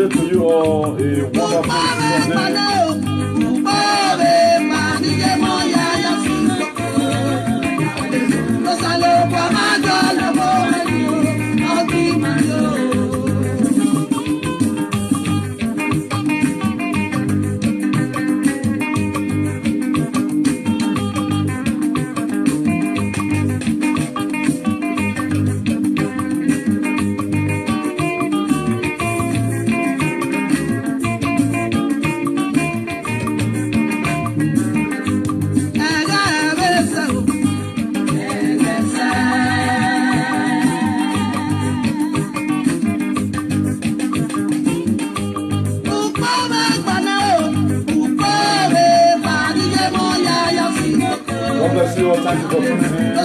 Sunday to you all. A wonderful Sunday. God bless you all. Thank you for tuning in.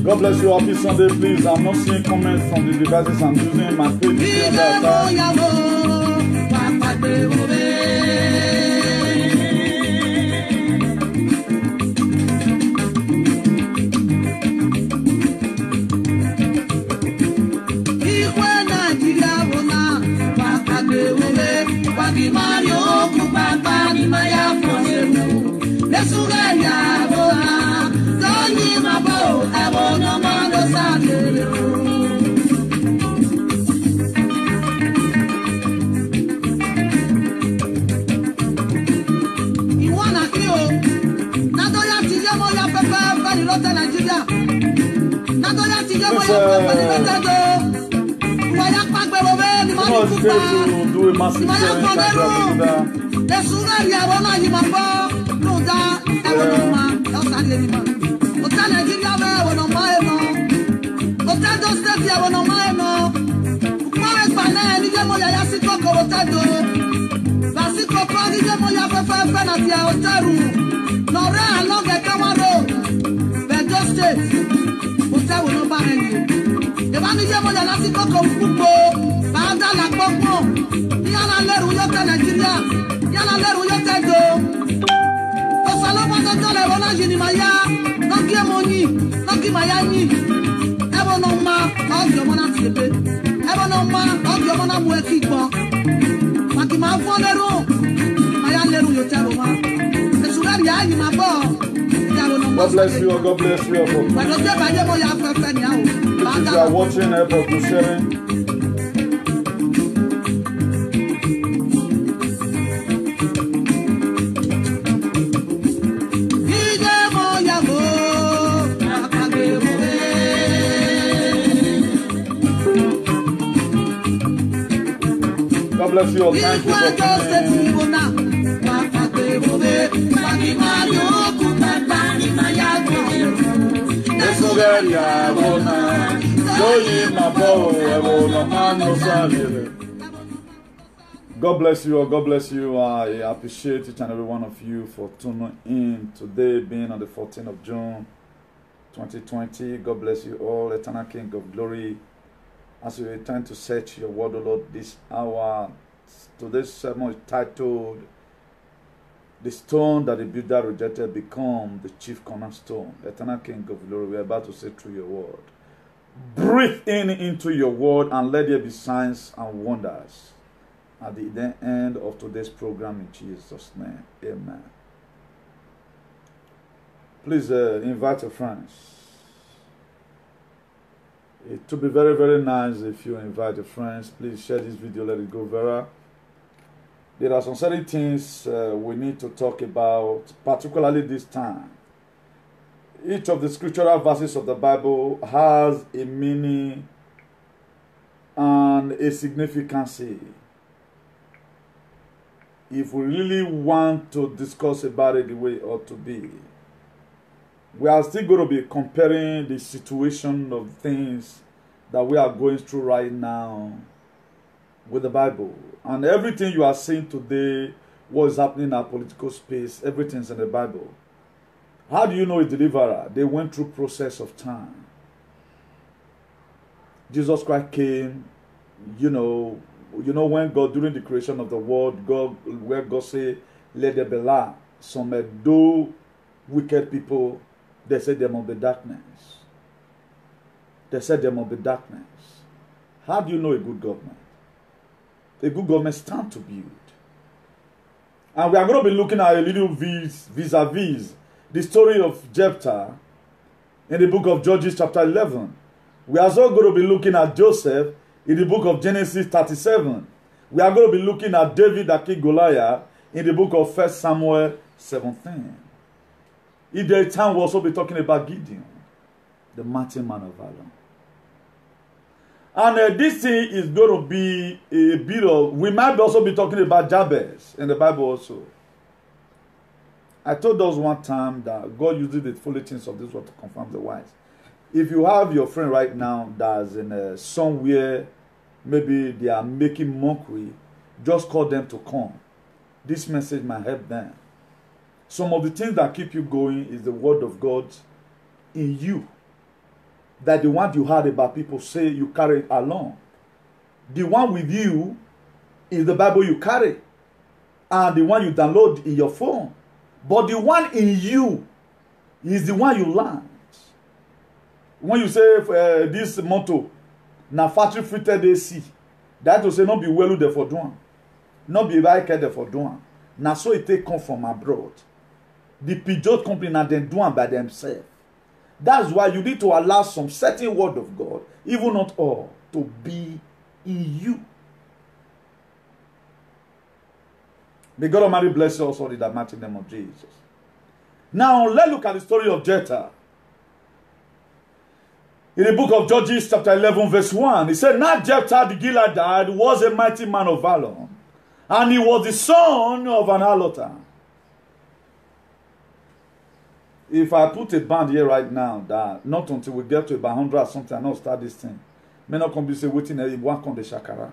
God bless you. Happy Sunday, please. I'm not seeing comments from the devices I'm using. My page is here. To do a massive God bless you. God bless you. If you are watching, help us to sharing. God bless you all. Thank you for tuning in. God bless you all. God bless you. I appreciate each and every one of you for tuning in today, being on the 14th of June 2020. God bless you all. Eternal King of Glory, as we return to search your word, O Lord, this hour. Today's sermon is titled The stone that the builder rejected become the chief cornerstone. Eternal King of glory, we are about to say through your word. Breathe into your word and let there be signs and wonders at the end of today's program in Jesus' name. Amen. Please invite your friends. It would be very, very nice if you invite your friends. Please share this video, let it go viral. There are some certain things we need to talk about, particularly this time. Each of the scriptural verses of the Bible has a meaning and a significance. If we really want to discuss about it the way it ought to be, we are still going to be comparing the situation of things that we are going through right now with the Bible. And everything you are seeing today, what is happening in our political space, everything's in the Bible. How do you know a deliverer? They went through process of time. Jesus Christ came, you know when God, during the creation of the world, where God said, let there be light. Some though wicked people, they said there must be darkness. They said there must be darkness. How do you know a good government? A good government stands to build. And we are going to be looking at a little vis-a-vis the story of Jephthah in the book of Judges chapter 11. We are also going to be looking at Joseph in the book of Genesis 37. We are going to be looking at David that killed Goliath in the book of 1 Samuel 17. If there is time, we'll also be talking about Gideon, the mighty man of valor. And this thing is going to be a bit of, we might also be talking about Jabez in the Bible also. I told us one time that God uses the foolish things of this world to confirm the wise. If you have your friend right now that's in somewhere, maybe they are making mockery, just call them to come. This message might help them. Some of the things that keep you going is the word of God in you. That the one you heard about people say you carry it along. The one with you is the Bible you carry. And the one you download in your phone. But the one in you is the one you learned. When you say this motto, na factory fitted AC, that will say not be well there for doing. Not be right there for doing. Now so it take come from abroad. The Peugeot company and then doing by themselves. That's why you need to allow some certain word of God, even not all, to be in you. May God Almighty bless you also in the mighty name of Jesus. Now, let's look at the story of Jephthah. In the book of Judges, chapter 11, verse 1, it said, now Jephthah the Gileadite was a mighty man of valor, and he was the son of an harlot. If I put a band here right now, that not until we get to about 100 or something, I not start this thing. May not come be say waiting and work on the shakara.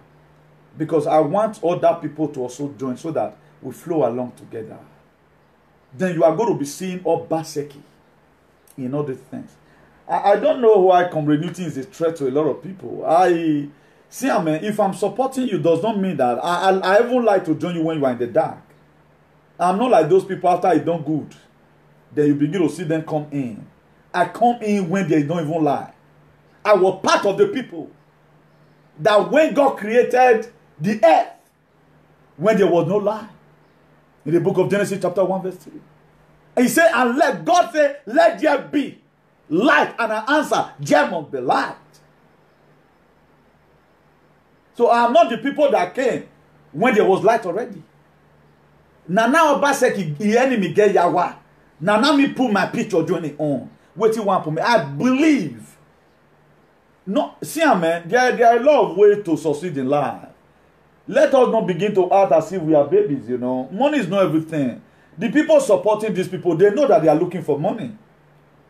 Because I want other people to also join so that we flow along together. Then you are going to be seeing all Baseki in all these things. I don't know why community is a threat to a lot of people. See, I mean, if I'm supporting you, does not mean that I even like to join you when you are in the dark. I'm not like those people after it done good. Then you begin to see them come in. I come in when they don't even lie. I was part of the people that when God created the earth, when there was no lie. In the book of Genesis chapter 1 verse 3. And he said, and let God say, let there be light. And I answer, there must be light. So I am not the people that came when there was light already. Now Obaseki, the enemy get Yahweh. Now me put my picture doing it on. What you want for me? I believe. No, see, man, there are a lot of ways to succeed in life. Let us not begin to act as if we are babies, you know. Money is not everything. The people supporting these people, they know that they are looking for money.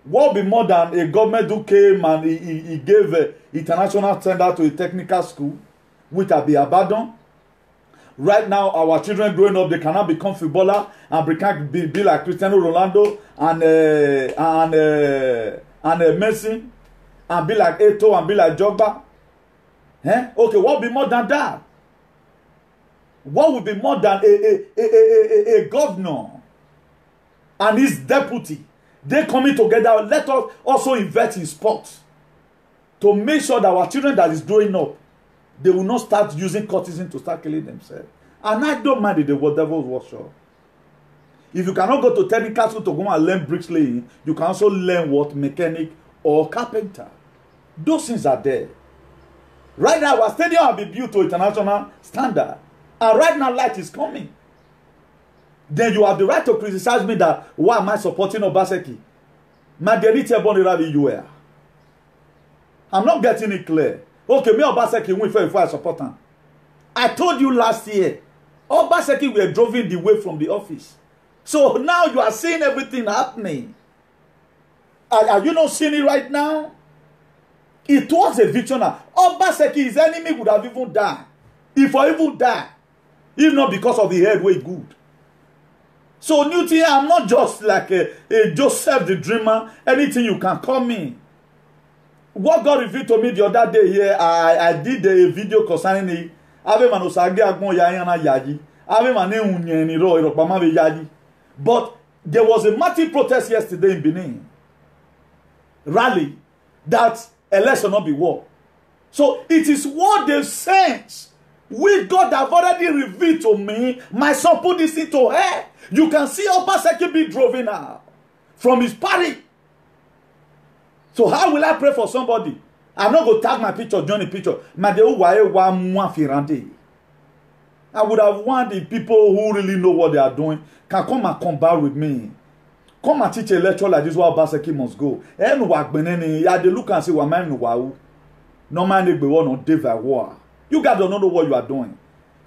What will be more than a government who came and he gave an international tender to a technical school, which will be abandoned? Right now, our children growing up, they cannot become footballer and be like Cristiano Ronaldo and Messi and be like Eto'o and be like Drogba. Okay, what will be more than that? What would be more than a governor and his deputy, they coming together. Let us also invest in sports to make sure that our children that is growing up, they will not start using courtesan to start killing themselves. And I don't mind the devil's workshop. If you cannot go to technical school to go and learn bricklaying, you can also learn what? Mechanic or carpenter. Those things are there. Right now, our stadium will be built to international standard. And right now, light is coming. Then you have the right to criticize me that why am I supporting Obaseki? I'm not getting it clear. Okay, me Obaseki win before I support him. I told you last year, Obaseki were driven the way from the office. So now you are seeing everything happening. Are you not seeing it right now? It was a vision. Obaseki, his enemy would have even died. If I even die, if not because of the head way good. So Newton, I'm not just like a Joseph the dreamer. Anything you can call me. What God revealed to me the other day here, I did a video concerning it. But there was a massive protest yesterday in Benin. Rally that election not be war. So it is what they sense. Which God have already revealed to me. My son put this into her. You can see Obaseki be driven out from his party. So how will I pray for somebody? I'm not going to tag my picture, join the picture. I would have wanted people who really know what they are doing can come and combat with me. Come and teach a lecture like this where Obaseki must go. They look and say, no man they be one on David War. You guys don't know what you are doing.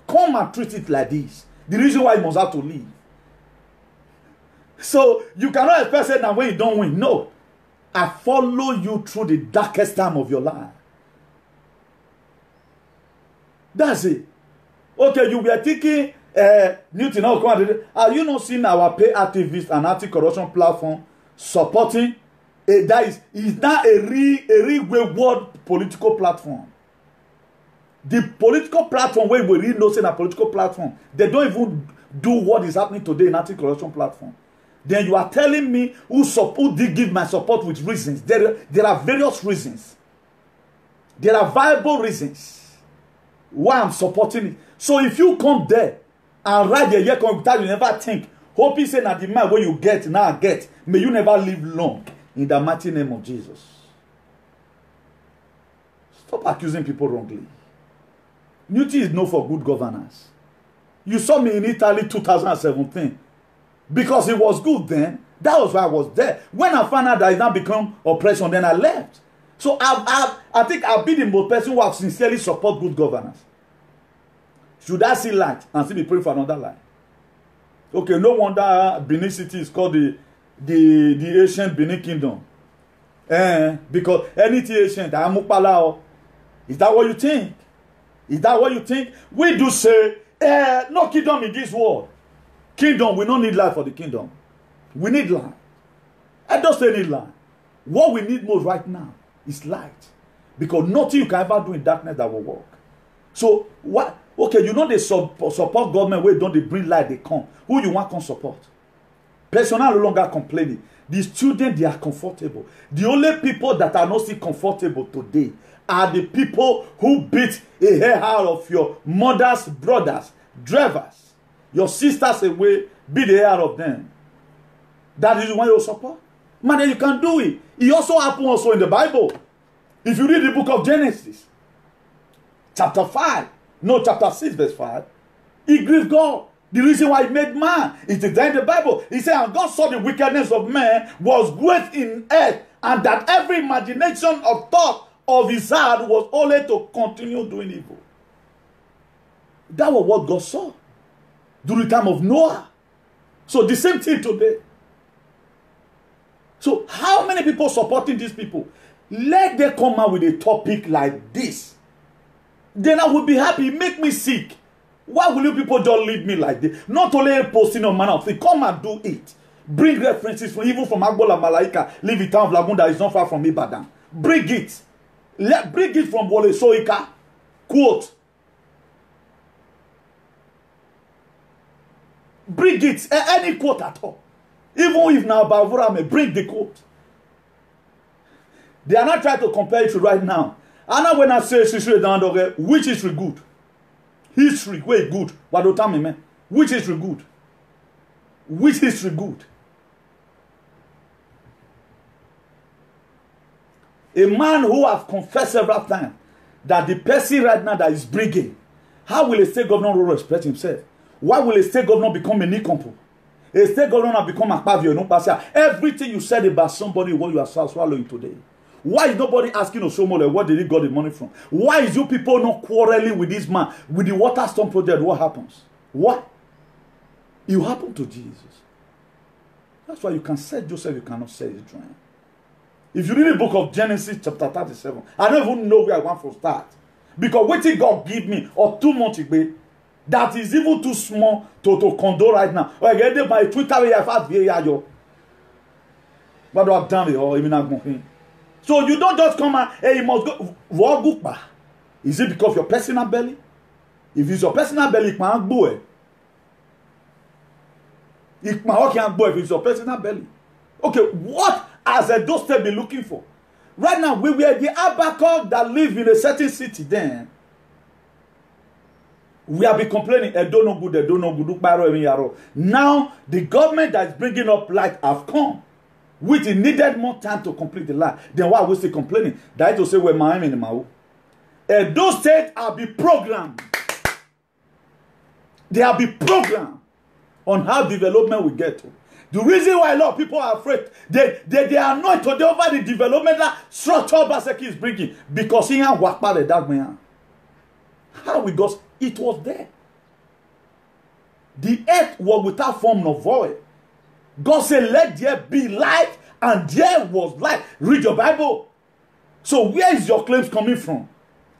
Come and treat it like this. The reason why you must have to leave. So you cannot expect it that when you don't win. No. I follow you through the darkest time of your life. That's it. Okay, you were thinking, Newton, are you not seeing our pay activists and anti-corruption platform supporting? That is not a real world political platform. The political platform where we really know saying a political platform, they don't even do what is happening today in anti-corruption platform. Then you are telling me who did give my support with reasons. There are various reasons. There are viable reasons why I'm supporting it. So if you come there and write the year computer, you never think, hope you say that the man where you get now get, may you never live long in the mighty name of Jesus. Stop accusing people wrongly. Newton is known for good governance. You saw me in Italy 2017. Because it was good then. That was why I was there. When I found out that it now become oppression, then I left. So I think I'll be the most person who have sincerely support good governance. Should I see light and still be praying for another light? Okay, no wonder Benin City is called the ancient Benin Kingdom. Because anything ancient, is that what you think? Is that what you think? We do say, no kingdom in this world. Kingdom, we don't need life for the kingdom. We need light. I don't say need light. What we need most right now is light. Because nothing you can ever do in darkness that will work. So, what? Okay, you know they support government where don't they bring light, they come. Who you want to support? Personnel no longer complaining. The students, they are comfortable. The only people that are not still comfortable today are the people who beat a hair out of your mother's brothers, drivers. Your sisters away, beat the hair out of them. That is why you support. Man, then you can do it. It also happened also in the Bible. If you read the book of Genesis, chapter 5, no, chapter 6, verse 5, it grieved God. The reason why he made man is there in the Bible. He said, and God saw the wickedness of man was great in earth, and that every imagination of thought of his heart was only to continue doing evil. That was what God saw during the time of Noah. So the same thing today. So how many people supporting these people? Let them come out with a topic like this. Then I will be happy. Make me sick. Why will you people just leave me like this? Not only posting on man of thing. Come and do it. Bring references from even from Agbola Malaika. Leave the town of Lagoon that is not far from Ibadan. Bring it. Bring it from Wole Soika. Quote. Bring it. Any quote at all. Even if now Bavura may bring the quote. They are not trying to compare it to right now. And now when I say history, which history good? History, wait, good. What do you tell me, man? Which history good? Which history good? A man who has confessed several times that the person right now that is bringing, how will a state governor respect himself? Why will a state governor become a Nikompo? A state governor become a Pavio, no passer. Everything you said about somebody, what you are swallowing today. Why is nobody asking Osomole where did he got the money from? Why is you people not quarreling with this man? With the Waterstone project, what happens? What? You happen to Jesus. That's why you can say Joseph, you cannot say his dream. If you read the book of Genesis chapter 37, I don't even know where I want to start. Because what did God give me or 2 months ago, that is even too small to condone right now. Or I get my Twitter where I have VAR. What do I done it or even not going? So you don't just come and hey, you must go. Is it because of your personal belly? If it's your personal belly, it can't go. It can't go if it's your personal belly. Okay, what has a doorstep be looking for? Right now, we were the Abaco that live in a certain city then. We have been complaining, they don't know good, they don't know good. Now, the government that is bringing up light have come. Which it needed more time to complete the lie. Then why are we still complaining? That is to say, we're Miami in Mao. Those states have been programmed. They have been programmed on how development will get to. The reason why a lot of people are afraid, they are not today over the development that structure Obaseki is bringing. Because he ain't work by the dark man. How we got it was there. The earth was without form nor void. God said, let there be light, and there was light. Read your Bible. So where is your claims coming from?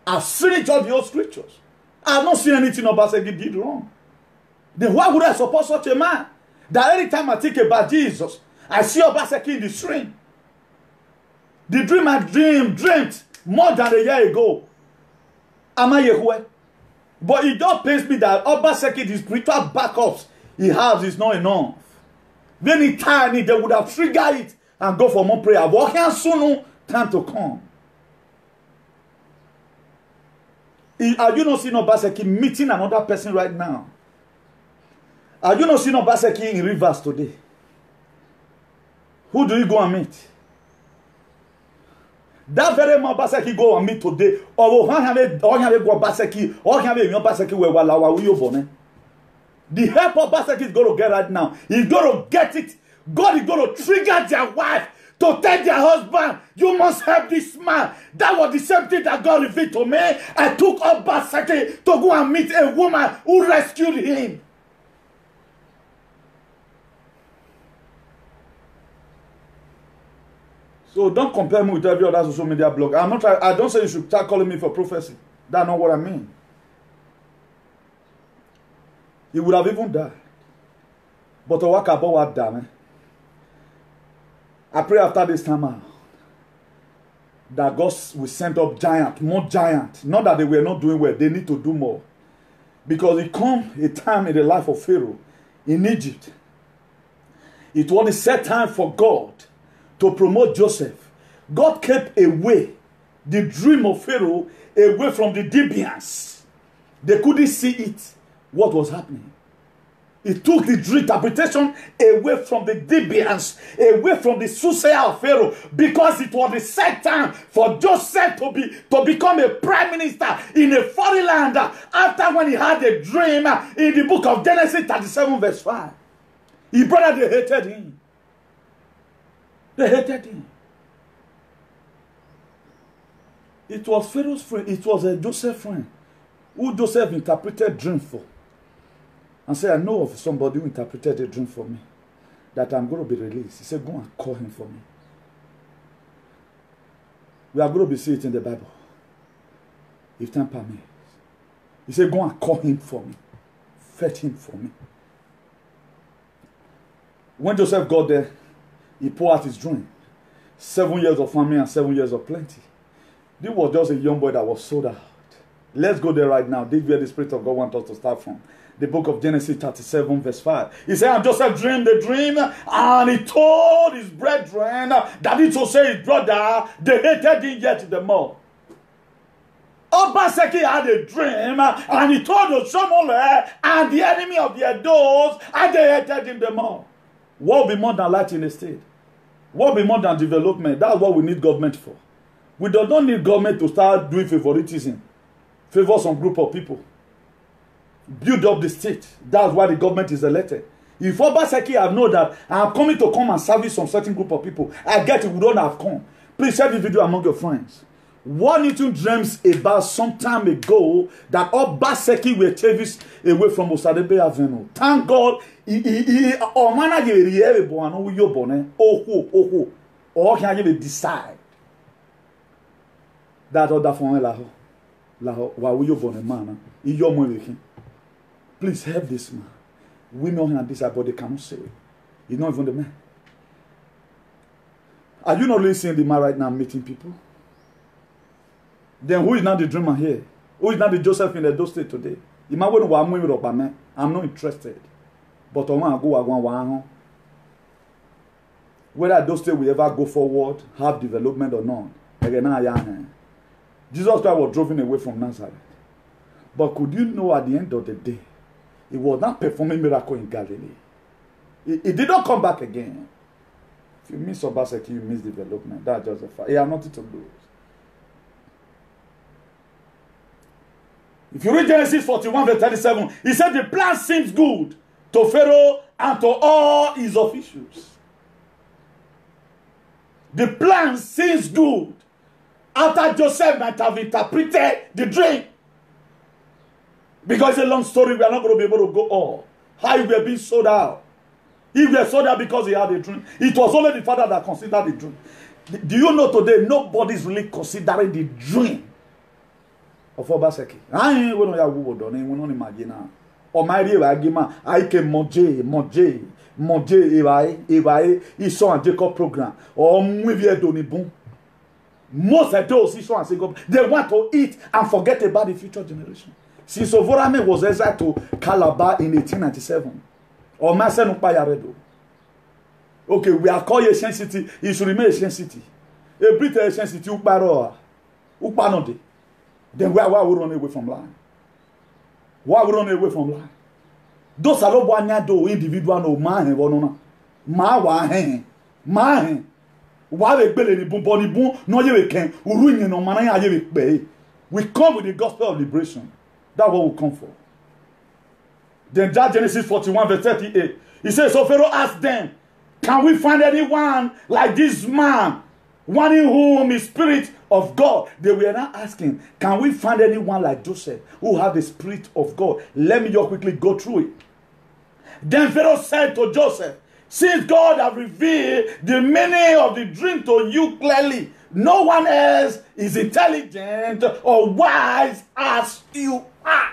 I've seen it all the old scriptures. I've not seen anything Obaseki did wrong. Then why would I support such a man? That any time I think about Jesus, I see Obaseki in the stream. The dream I dreamed more than a year ago. Am I Yehweh? But it just pains me that Obaseki, the spiritual backups he has is not enough. Any time they would have triggered it and go for more prayer. Walking soon, time to come. Are you not seeing Obaseki meeting another person right now? Are you not seeing Obaseki in Rivers today? Who do you go and meet? That very man Obaseki go and meet today. Or Obaseki, or Obaseki where Walawa you born. The help Obaseki is going to get right now. He's going to get it. God is going to trigger their wife to tell their husband, you must help this man. That was the same thing that God revealed to me. I took Obaseki to go and meet a woman who rescued him. So don't compare me with every other social media blog. I don't say you should start calling me for prophecy. That's not what I mean. He would have even died. But to work about what damn. I pray after this time out that God will send up giant, more giant. Not that they were not doing well, they need to do more. Because it come a time in the life of Pharaoh in Egypt. It was a set time for God to promote Joseph. God kept away the dream of Pharaoh away from the Libyans. They couldn't see it. What was happening? It took the dream interpretation away from the Libyans, away from the soothsayer of Pharaoh, because it was the set time for Joseph to become a prime minister in a foreign land after when he had a dream in the book of Genesis 37 verse 5. His brother, they hated him. They hated him. It was Pharaoh's friend. It was a Joseph's friend who Joseph interpreted dream for. And said, I know of somebody who interpreted a dream for me, that I'm going to be released. He said, go and call him for me. We are going to be seeing it in the Bible, if time permits. He said, go and call him for me. Fetch him for me. When Joseph got there, he poured out his dream. 7 years of famine and 7 years of plenty. This was just a young boy that was sold out. Let's go there right now. This is where the Spirit of God wants us to start from. The book of Genesis 37 verse 5. He said, and Joseph dreamed the dream, and he told his brethren that it will say his brother, they hated him yet the more. Obaseki had a dream, and he told Osomole and the enemy of the Edos, and they hated him the more. What will be more than light in the state? What will be more than development? That's what we need government for. We do not need government to start doing favoritism, favor some group of people. Build up the state. That's why the government is elected. If Obaseki have known that I'm coming to come and service some certain group of people, I get it, we don't have come. Please share this video among your friends. One little dreams about some time ago that Obaseki will take this away from Osadebe Avenue. Thank God, or can you decide that other phone why will you born a man? Please help this man. We know him and decide, but they cannot say it. He's not even the man. Are you not listening to the man right now meeting people? Then who is not the dreamer here? Who is not the Joseph in the Edo State today? I'm not interested. But I want to go. Whether Edo State will ever go forward, have development or not. Jesus Christ was driven away from Nazareth. But could you know at the end of the day, he was not performing miracle in Galilee. He did not come back again. If you miss Obaseki, you miss development. That's just a fact. He has nothing to lose. If you read Genesis 41 verse 37, he said the plan seems good to Pharaoh and to all his officials. The plan seems good after Joseph might have interpreted the dream. Because it's a long story, we are not going to be able to go all. How he were being sold out. He were sold out because he had a dream. It was only the father that considered the dream. Do you know today, nobody's really considering the dream of Obaseki. I don't imagine now. Or my dear Agima, I can Moje, Esau and Jacob program. Or Muvia Donibon. Most of those Esau and Jacob, they want to eat and forget about the future generation. Since Ovorame was exiled to Calabar in 1897. Or Masen Upayaredo. Okay, we are called Asian City. It should remain Asian City. A British Asian City, Upanode. Then why we run away from line? Why we run away from line? Those are not do individual no man no ma why we bele ni boni bon no ye ken uruyin no man ya ye pe. We come with the gospel of liberation. That's what we come for. Then that Genesis 41 verse 38. He says, so Pharaoh asked them, can we find anyone like this man? One in whom is spirit of God. They were not asking, can we find anyone like Joseph who have the spirit of God? Let me just quickly go through it. Then Pharaoh said to Joseph, since God has revealed the meaning of the dream to you clearly, no one else is intelligent or wise as you are.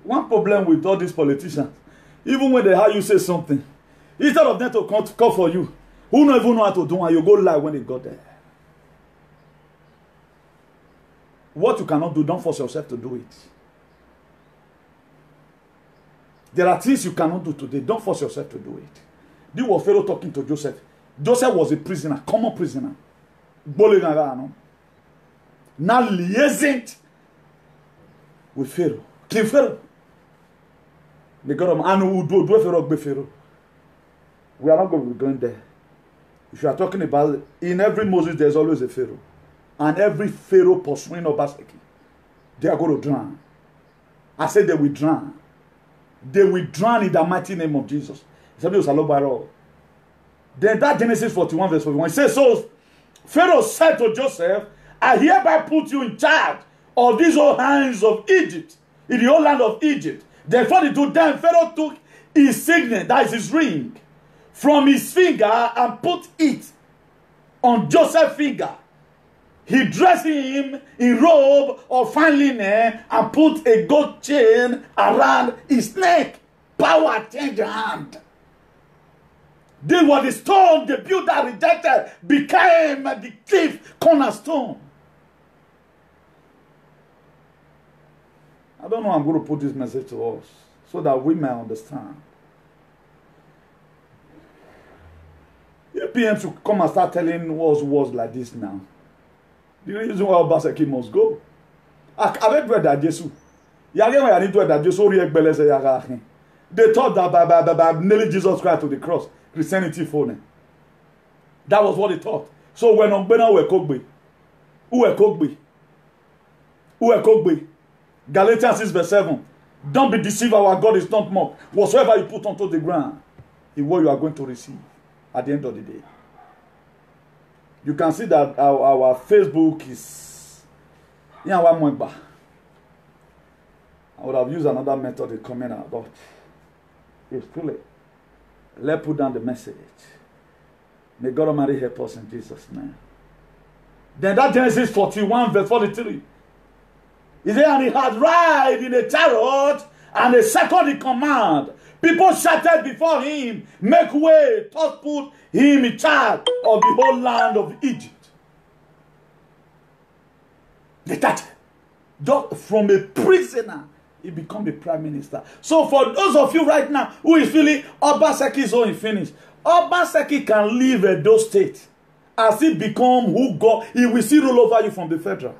One problem with all these politicians, even when they have you say something, instead of them to call for you, who don't even know how to do, and you go lie when they got there. What you cannot do, don't force yourself to do it. There are things you cannot do today. Don't force yourself to do it. This was Pharaoh talking to Joseph. Joseph was a prisoner, common prisoner. Now liaising with Pharaoh. King Pharaoh. The God of man who do Pharaoh be Pharaoh. We are not going to be going there. If you are talking about in every Moses, there's always a Pharaoh. And every Pharaoh pursuing Obaseki, they are going to drown. I said they will drown. They will drown in the mighty name of Jesus. Then that Genesis 41 verse 41, it says, so Pharaoh said to Joseph, I hereby put you in charge of these whole hands of Egypt, in the whole land of Egypt. Therefore, to them, Pharaoh took his signet, that is his ring, from his finger and put it on Joseph's finger. He dressed him in robe of fine linen and put a gold chain around his neck. Power changed hand. This was the stone the builder rejected became the chief cornerstone. I don't know how I'm going to put this message to us so that we may understand. APM should come and start telling us words like this now. The reason why Obaseki must go. Avec toi that Jesus. They thought that by nailing Jesus Christ to the cross, Christianity phone. That was what they thought. So when Ogbena were Kogbe, who were Kogbe, Galatians 6 verse 7. Don't be deceived, our God is not mocked. Whatsoever you put onto the ground is what you are going to receive at the end of the day. You can see that our Facebook is. I would have used another method in coming out, but it's too late. Let's put down the message. May God Almighty help us in Jesus' name. Then that Genesis 41 verse 43. He said, and he had ride in a chariot, and a second in command. People shouted before him, make way, thus put him in charge of the whole land of Egypt. They started. Just from a prisoner, he became a prime minister. So for those of you right now who is feeling Obaseki is only finished, Obaseki can leave Edo State as he become who God, he will still rule over you from the federal.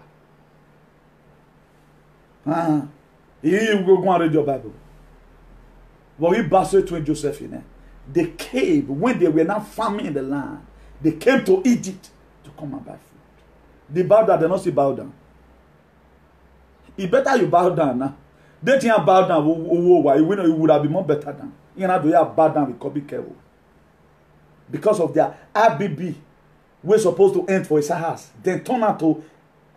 You will go and read your Bible. But we based to Joseph in there. They came when they were not farming in the land. They came to Egypt to come and buy food. They bowed down, they not see bow down. It better you bow down now. They think you bow down, it would have been more better than. You know, do you have bow down because be careful. Because of their RBB, we're supposed to end for Isahas. Then turn out to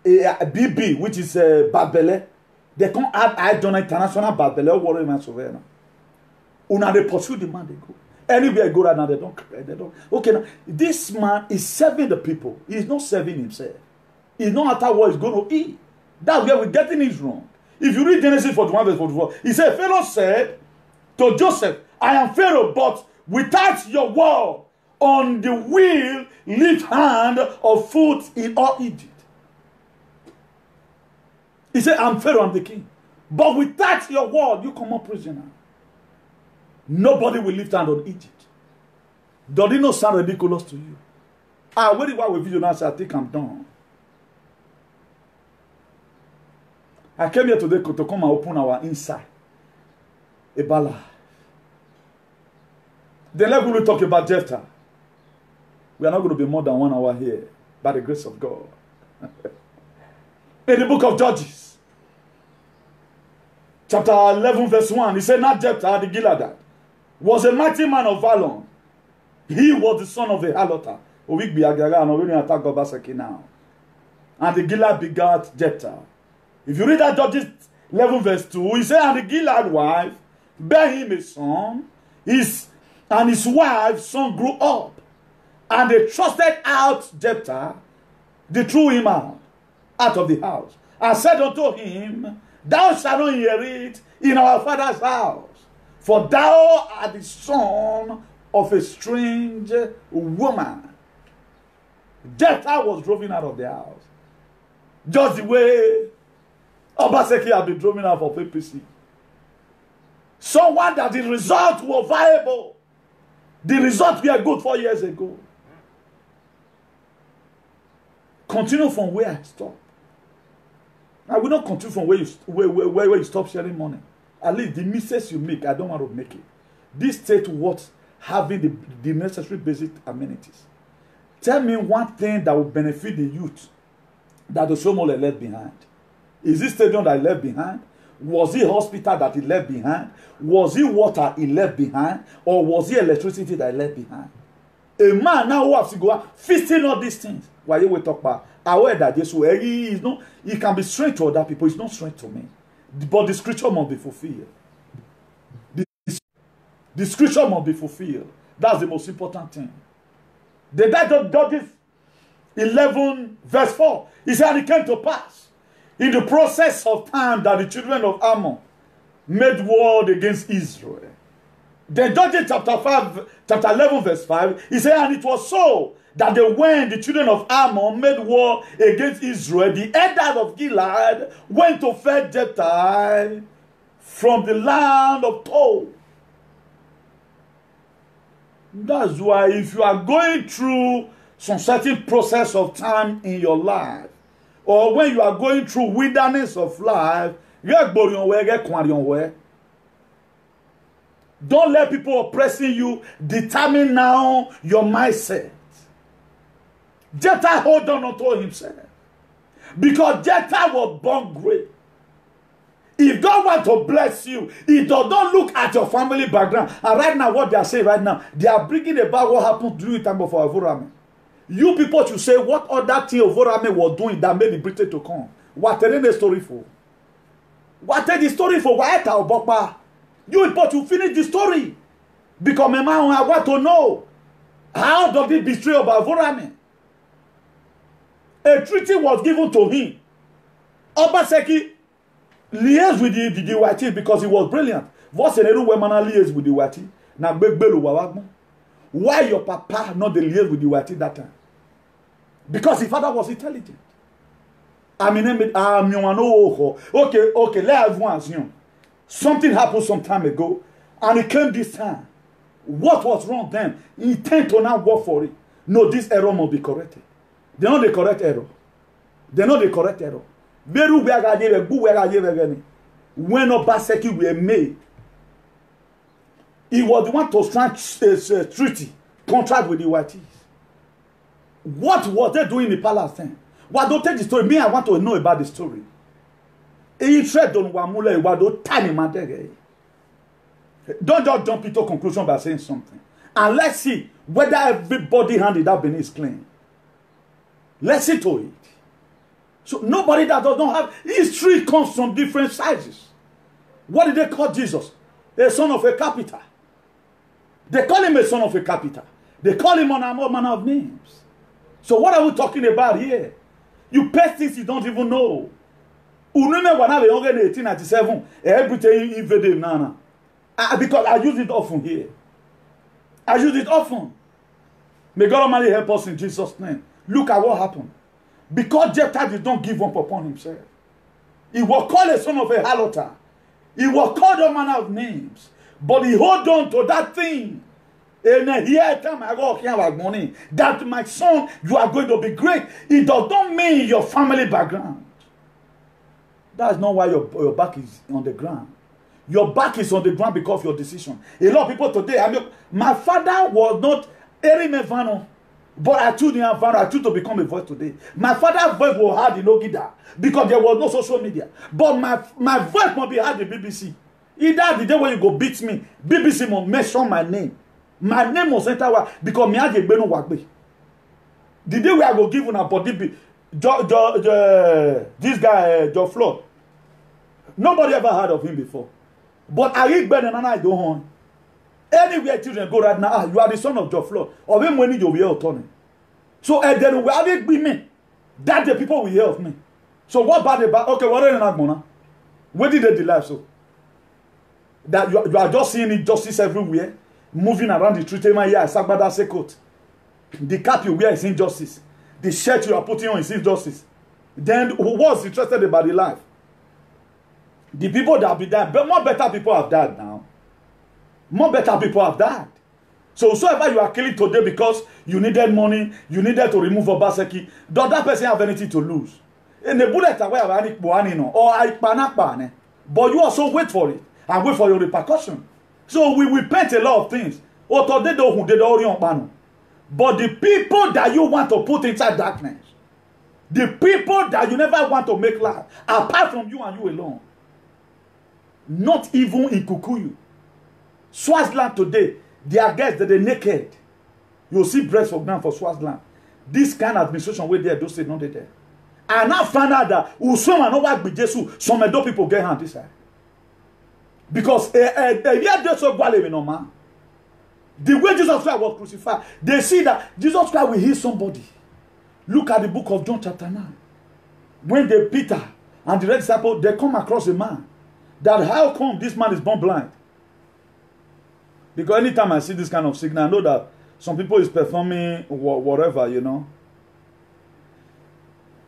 a BB, which is Babele. They can't add I don't international Babele or whatever man sovereign. Una they pursue the man, they go. Anywhere go right now, they don't. Okay, now this man is serving the people. He's not serving himself. He's not after what he's going to eat. That's where we're getting it wrong. If you read Genesis 41 verse 44, he said, Pharaoh said to Joseph, I am Pharaoh, but without your word on the will, lift hand of foot in all Egypt. He said, I'm Pharaoh, I'm the king. But without your word, you come up prisoner. Nobody will lift hand on Egypt. Does it not sound ridiculous to you? Where do I with you now? I think I'm done. I came here today to come and open our inside about life. Then let me talk about Jephthah. We are not going to be more than 1 hour here by the grace of God. In the book of Judges, chapter 11 verse 1, he said, not Jephthah the Gileadite was a mighty man of valor. He was the son of a harlot. Now. And the Gilead begat Jephthah. If you read that Judges 11 verse 2, he said, and the Gilead wife bare him a son, and his wife's son grew up. And they trusted out Jephthah, they threw him out of the house, and said unto him, thou shalt not inherit in our father's house, for thou art the son of a strange woman. Jephthah was driven out of the house. Just the way Obaseki had been driven out of APC. Someone that the results were viable. The results were good 4 years ago. Continue from where I stopped. I will not continue from where you stop sharing money. At least the mistakes you make, I don't want to make it. This state worth having the necessary basic amenities. Tell me one thing that will benefit the youth that the Somole left behind. Is this stadium that he left behind? Was it hospital that he left behind? Was it water he left behind? Or was it electricity that he left behind? A man now who has to go out feasting all these things. Why you will talk about aware that he can be strange to other people, it's not strange to me. But the scripture must be fulfilled. The scripture must be fulfilled. That's the most important thing. The that of Judges 11 verse 4. He said, and it came to pass in the process of time that the children of Ammon made war against Israel. Then Judges chapter 11 verse 5, he said, and it was so that when the children of Ammon made war against Israel, the elders of Gilead went to fetch Jephthah from the land of Tob. That's why if you are going through some certain process of time in your life, or when you are going through wilderness of life, don't let people oppressing you determine now your mindset. Jephthah hold on to himself. Because Jephthah was born great. If God wants to bless you, he does not look at your family background. And right now, what they are saying right now, they are bringing about what happened during the time of Avorame. You people should say what other thing Avorame was doing that made the Britain to come. What are the story for? What are the story for? Why are you people to finish the story? Because my man, I want to know, how does it betray about Avorame? A treaty was given to him. Obaseki liaised with the Wati because he was brilliant. What's another woman liaised with the Wati? Now, why your papa not the liaise with the Wati that time? Because his father was intelligent. Okay, let everyone assume. Something happened some time ago, and it came this time. What was wrong then? He tend to now work for it. No, this error must be corrected. They know the correct error. They know the correct error. When Obaseki were made, he was the one to sign a treaty, contract with the Whiteys. What was they doing in the palace then? Why don't take the story? Me, I want to know about the story. Don't just jump into conclusion by saying something. And let's see whether everybody handed that Benin is clean. Let's see to it. So nobody that does not have history comes from different sizes. What did they call Jesus? A son of a carpenter. They call him a son of a carpenter. They call him on all manner of names. So what are we talking about here? You pay things you don't even know. Remember when I was younger in 1897, everything invaded Nana. Because I use it often here. I use it often. May God Almighty help us in Jesus' name. Look at what happened. Because Jephthah did not give up upon himself. He was called a son of a harlot. He was called all manner of names. But he hold on to that thing. And here time I go here about money. That my son, you are going to be great. It does not mean your family background. That's not why your back is on the ground. Your back is on the ground because of your decision. A lot of people today, my father was not Erimevano. But I choose to become a voice today. My father's voice was hard in Ogida because there was no social media. But my voice must be heard in BBC. Either the day when you go beat me, BBC must mention my name. My name must enter because me had a beno wakbe. The day we are go give una body this guy Joe Floyd. Nobody ever heard of him before. But I read Ben and I go on. Anywhere children go right now, you are the son of Joe Floyd. Or when money you will hear autonomy. So then we have it be me. That the people will hear of me. So what bad about? Okay, what are you not? Where did they delay so? That you are just seeing injustice everywhere, moving around the street. Sagbada Sekot. The cap you wear is injustice. The shirt you are putting on is injustice. Then who was interested about the life? The people that have been died, but more better people have died now. More better people have died. So whosoever you are killing today because you needed money, you needed to remove Obaseki, does that person have anything to lose? In the bullet away of any or I but you also wait for it and wait for your repercussion. So we will paint a lot of things. But the people that you want to put inside darkness, the people that you never want to make laugh, apart from you and you alone, not even in Kukuyu. Swaziland today, they are guys that are naked. You'll see breast for ground for Swaziland. This kind of administration where they are, those say not there. And now find out that some are not work with Jesus, some of those people get hand this side. Because the way Jesus Christ was crucified, they see that Jesus Christ will heal somebody. Look at the book of John chapter 9. When they Peter and the red disciple, they come across a man. That how come this man is born blind? Because anytime I see this kind of signal, I know that some people is performing whatever, you know.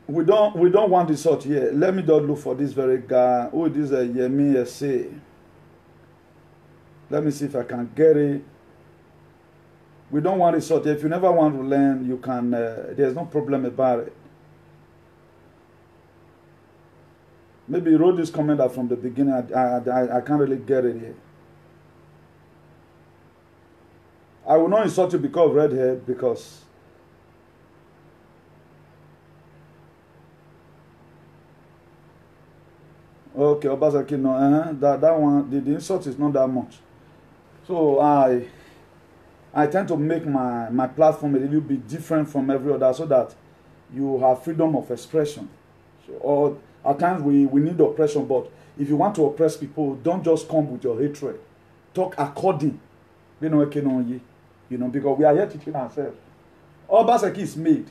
We don't want this sort here. Let me just look for this very guy. Oh, this is Yemi Essay. Let me see if I can get it. We don't want resort. If you never want to learn, you can. There's no problem about it. Maybe you wrote this comment out from the beginning. I can't really get it here. I will not insult you because of red hair, because okay, Obasaki, no, that one, the insult is not that much. So I tend to make my platform a little bit different from every other, so that you have freedom of expression. So, or at times we need oppression, but if you want to oppress people, don't just come with your hatred. Talk according. You know, because we are here teaching ourselves. Obaseki is made.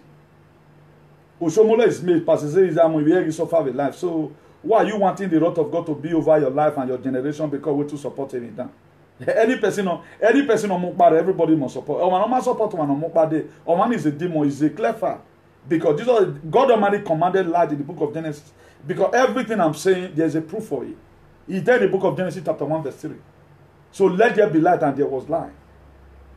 Oshomola is made. Pastor is we suffer with life. So why are you wanting the wrath of God to be over your life and your generation because we're too supportive in that? Any person on Mukbade, everybody must support. Or man support one on Mukbade. Or man is a demon, is a clever. Because God Almighty commanded light in the book of Genesis. Because everything I'm saying, there's a proof for it. He did in the book of Genesis chapter 1 verse 3. So let there be light, and there was light.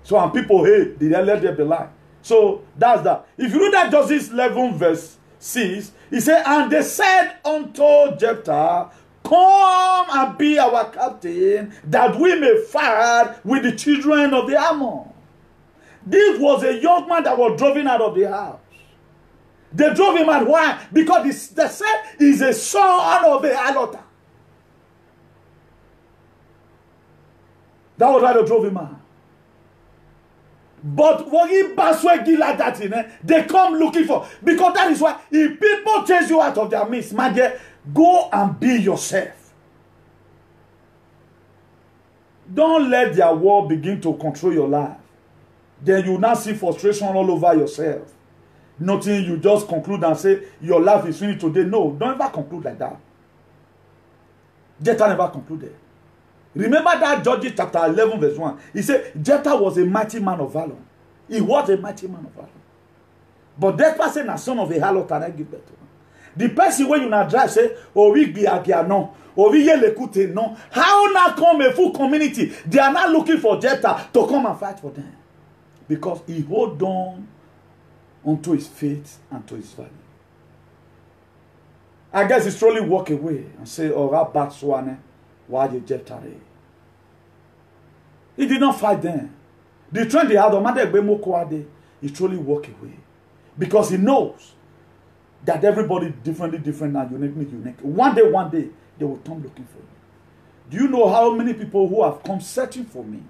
So and people hate, did they let there be light? So that's that. If you read that Judges 11 verse 6, he said, and they said unto Jephthah, come and be our captain, that we may fight with the children of the Ammon. This was a young man that was driven out of the house. They drove him out. Why? Because they said he's a son of a harlot. That was why they drove him out. But what he like that, they come looking for. Because that is why if people chase you out of their midst, my dear, go and be yourself. Don't let their war begin to control your life. Then you now see frustration all over yourself. Nothing, you just conclude and say your life is finished today. No, don't ever conclude like that. Jephthah never concluded. Remember that Judges chapter 11 verse 1. He said Jephthah was a mighty man of valor. He was a mighty man of valor. But that person is son of a harlot and I give birth to him. The person when you now drive say, oh we be agia no, oh we yelekute no. How now come a full community? They are not looking for Jephthah to come and fight for them. Because he hold on unto his faith and to his value. I guess he slowly walk away and say, oh Rabbat Swane. Why did Jephthah? He did not fight them. The trend they had, he truly walked away. Because he knows that everybody different and unique. One day, they will come looking for you. Do you know how many people who have come searching for me?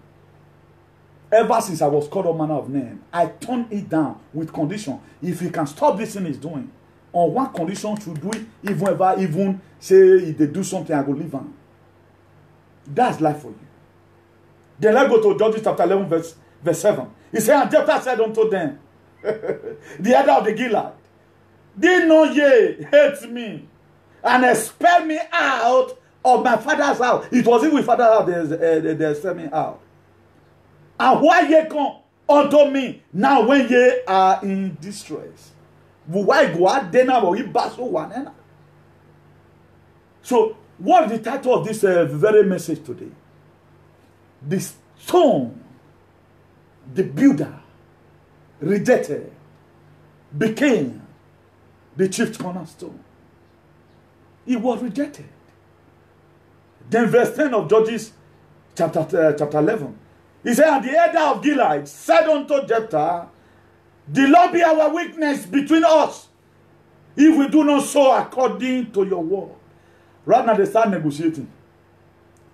Ever since I was called all manner of name, I turned it down with condition. If he can stop this thing he's doing, on one condition to do it, even say if they do something, I will leave him. That's life for you. Then let's go to Judges chapter 11 verse 7. He said, and Jephthah said unto them, the elder of the Gilead, did not ye hate me and expel me out of my father's house? It was even with father's house they expelled me out. And why ye come unto me now when ye are in distress? Why go out then or you battle one? So what is the title of this very message today? The stone, the builder, rejected, became the chief cornerstone. He was rejected. Then verse 10 of Judges chapter 11. He said, and the elder of Gilead said unto Jephthah, the Lord be our witness between us, if we do not so according to your word. Right now they start negotiating.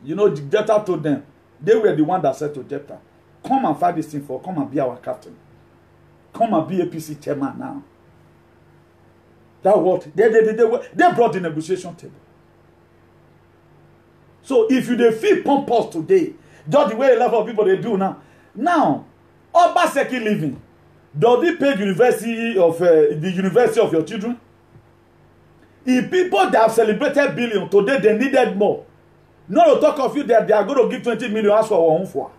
You know, Jephthah told them, they were the one that said to Jephthah, come and fight this thing for, come and be our captain. Come and be APC chairman now. That what? They brought the negotiation table. So if you feel pompous today, just the way a lot of people they do now. Now, Obaseki living, does he pay the university of your children? If people that have celebrated billion today, they needed more. Not to talk of you that they are going to give 20 million as for our own for.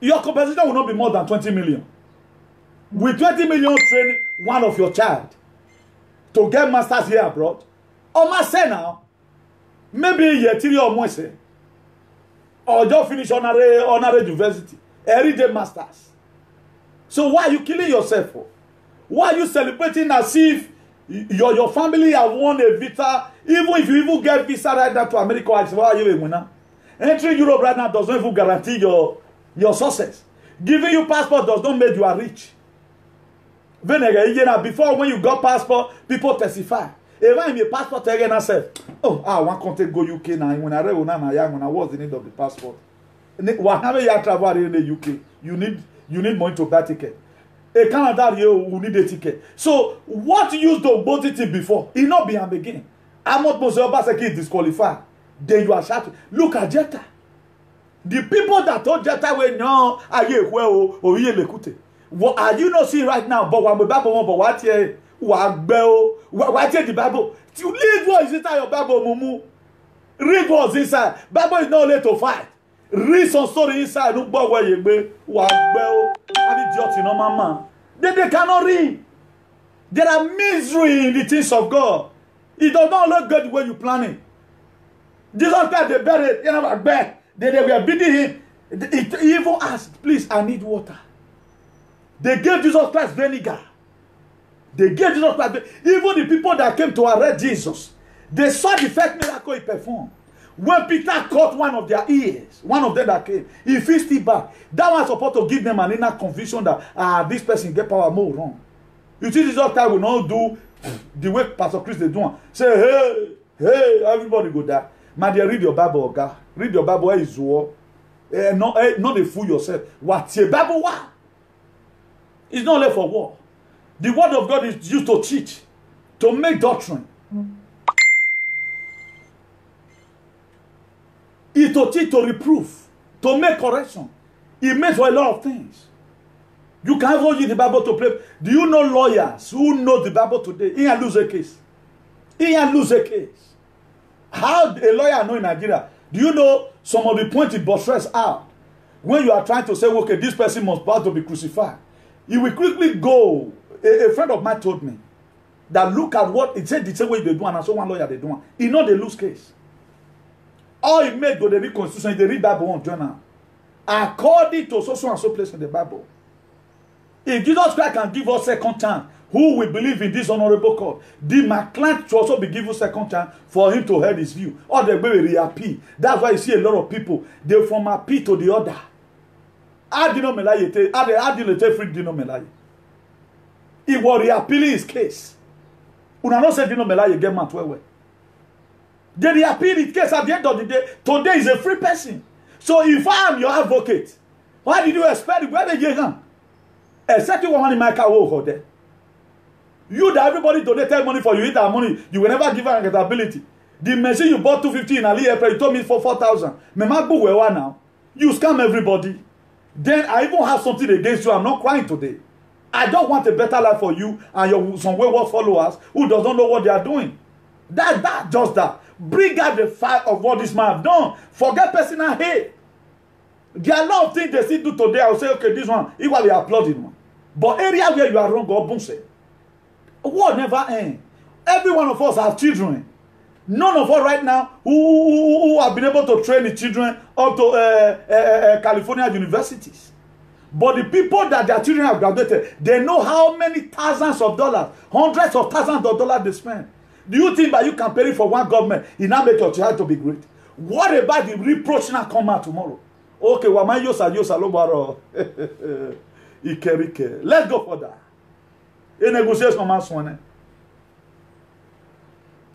your compensation will not be more than 20 million. With 20 million, train one of your child to get masters here abroad. Or ma say now, maybe year 3 or more say, or just finish honorary university, everyday masters. So why are you killing yourself for? Why are you celebrating as if your family have won a visa? Even if you even get visa right now to America, why are you a winner? Entering Europe right now does not even guarantee your success. Giving you passport does not make you are rich. Before, when you got passport, people testify. Even if a passport again, I said, oh, I want to go UK now. When I was in need of the passport. Whenever you travel in the UK, you need money to buy ticket. A Canada, you need a ticket. So, what you used to both it before, it not be am again. I'm not Obaseki disqualified. Then you are shouting. Look at Jetta. The people that told Jetta were no, are you not seeing right now? But when we Bible, but what here? What here the Bible? You read what is inside your Bible, Mumu. Read what's inside. Bible is not late to fight. Read some story inside. Look back where you be. They cannot read. There are misery in the things of God. It does not look good when you plan it. Jesus Christ, they buried, you know, back. They were beating him. He even asked, please, I need water. They gave Jesus Christ vinegar. They gave Jesus Christ. Even the people that came to arrest Jesus, they saw the first miracle he performed. When Peter caught one of their ears, one of them that came, he fixed it back. That was supposed to give them an inner conviction that this person get power more wrong. You see, Jesus Christ will not do the way Pastor Chris they do. Say, hey, everybody go there. Man, they read your Bible, God. Read your Bible, where is war? Not a fool yourself. What's your Bible? What? It's not left for war. The word of God is used to teach, to make doctrine. It's to teach, to reprove, to make correction. It makes for a lot of things. You can even use the Bible to play. Do you know lawyers who know the Bible today? He can lose a case. He can lose a case. How a lawyer know in Nigeria? Do you know some of the points it buttresses out? When you are trying to say, okay, this person must bow to be crucified, he will quickly go. A friend of mine told me that look at what it said the same way they do, and I saw one lawyer they do. He know they lose case. All he made go they read constitution, they read Bible one journal. According to so and so place in the Bible. If Jesus Christ can give us second chance, who will believe in this honorable court? My client should also be given second chance for him to hear his view. Or they will reappeal. That's why you see a lot of people, they from appeal to the other. How do you take free Dino Melaye? He was reappealing his case. Una not say Dino Melaye get mad well. They reappeal his case at the end of the day. Today is a free person. So if I am your advocate, why did you expect where they get on? Except you want in my car over there. You that everybody donated money for you, eat that money, you will never give an accountability. The machine you bought 250 in AliExpress, you told me for 4,000. Now. You scam everybody. Then I even have something against you. I'm not crying today. I don't want a better life for you and some wayward followers who does not know what they are doing. Just that. Bring out the fact of what this man have done. Forget personal hate. There are a lot of things they still do today. I will say, okay, this one, it will be applauding one. But area where you are wrong, God boom say. War never end. Every one of us have children. None of us right now who have been able to train the children up to California universities. But the people that their children have graduated, they know how many thousands of dollars, hundreds of thousands of dollars they spend. Do you think that you can pay for one government, it now make your child to be great? What about the reproach now come out tomorrow? Okay, well, my yosa lobaro. Let's go for that. A negotiation man swan.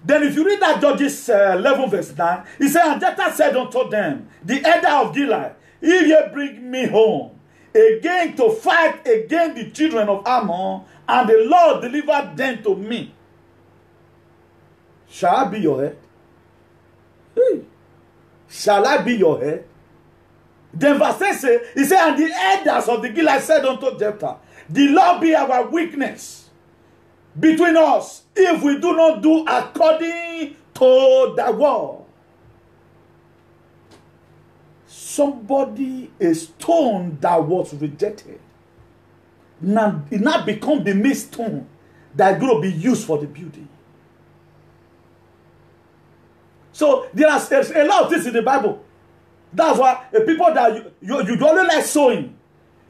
Then if you read that Judges 11 verse 9, he said, and Jephthah said unto them, the elder of Gilead, if ye bring me home again to fight against the children of Ammon, and the Lord delivered them to me, shall I be your head? Hey. Shall I be your head? Then verse 10 says, he said, and the elders of the Gilead said unto Jephthah, the Lord be our witness between us, if we do not do according to the word. somebody, a stone that was rejected, now it now become the main stone that is going to be used for the building. So there's a lot of things in the Bible. That's why the people that you only like sowing.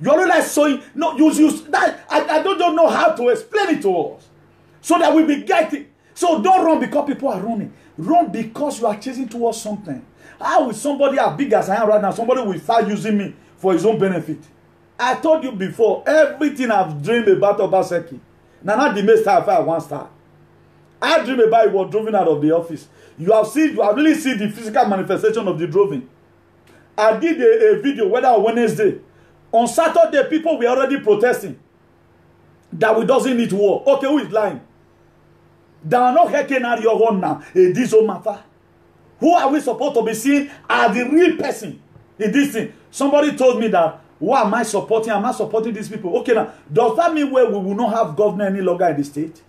You only like sowing. No, you that I don't know how to explain it to us. So that we be getting. So don't run because people are running. Run because you are chasing towards something. How will somebody as big as I am right now, somebody will start using me for his own benefit? I told you before, everything I've dreamed about Obaseki. Now not the most star I one star. I dream about it was driven out of the office. You have really seen the physical manifestation of the droving. I did a video, whether on Wednesday. On Saturday, people were already protesting that we doesn't need war. Okay, who is lying? There are no hacking at your own now. In this whole matter. Who are we supposed to be seeing as the real person in this thing? Somebody told me that, why am I supporting? Am I supporting these people? Okay, now, does that mean where we will not have governor any longer in the state?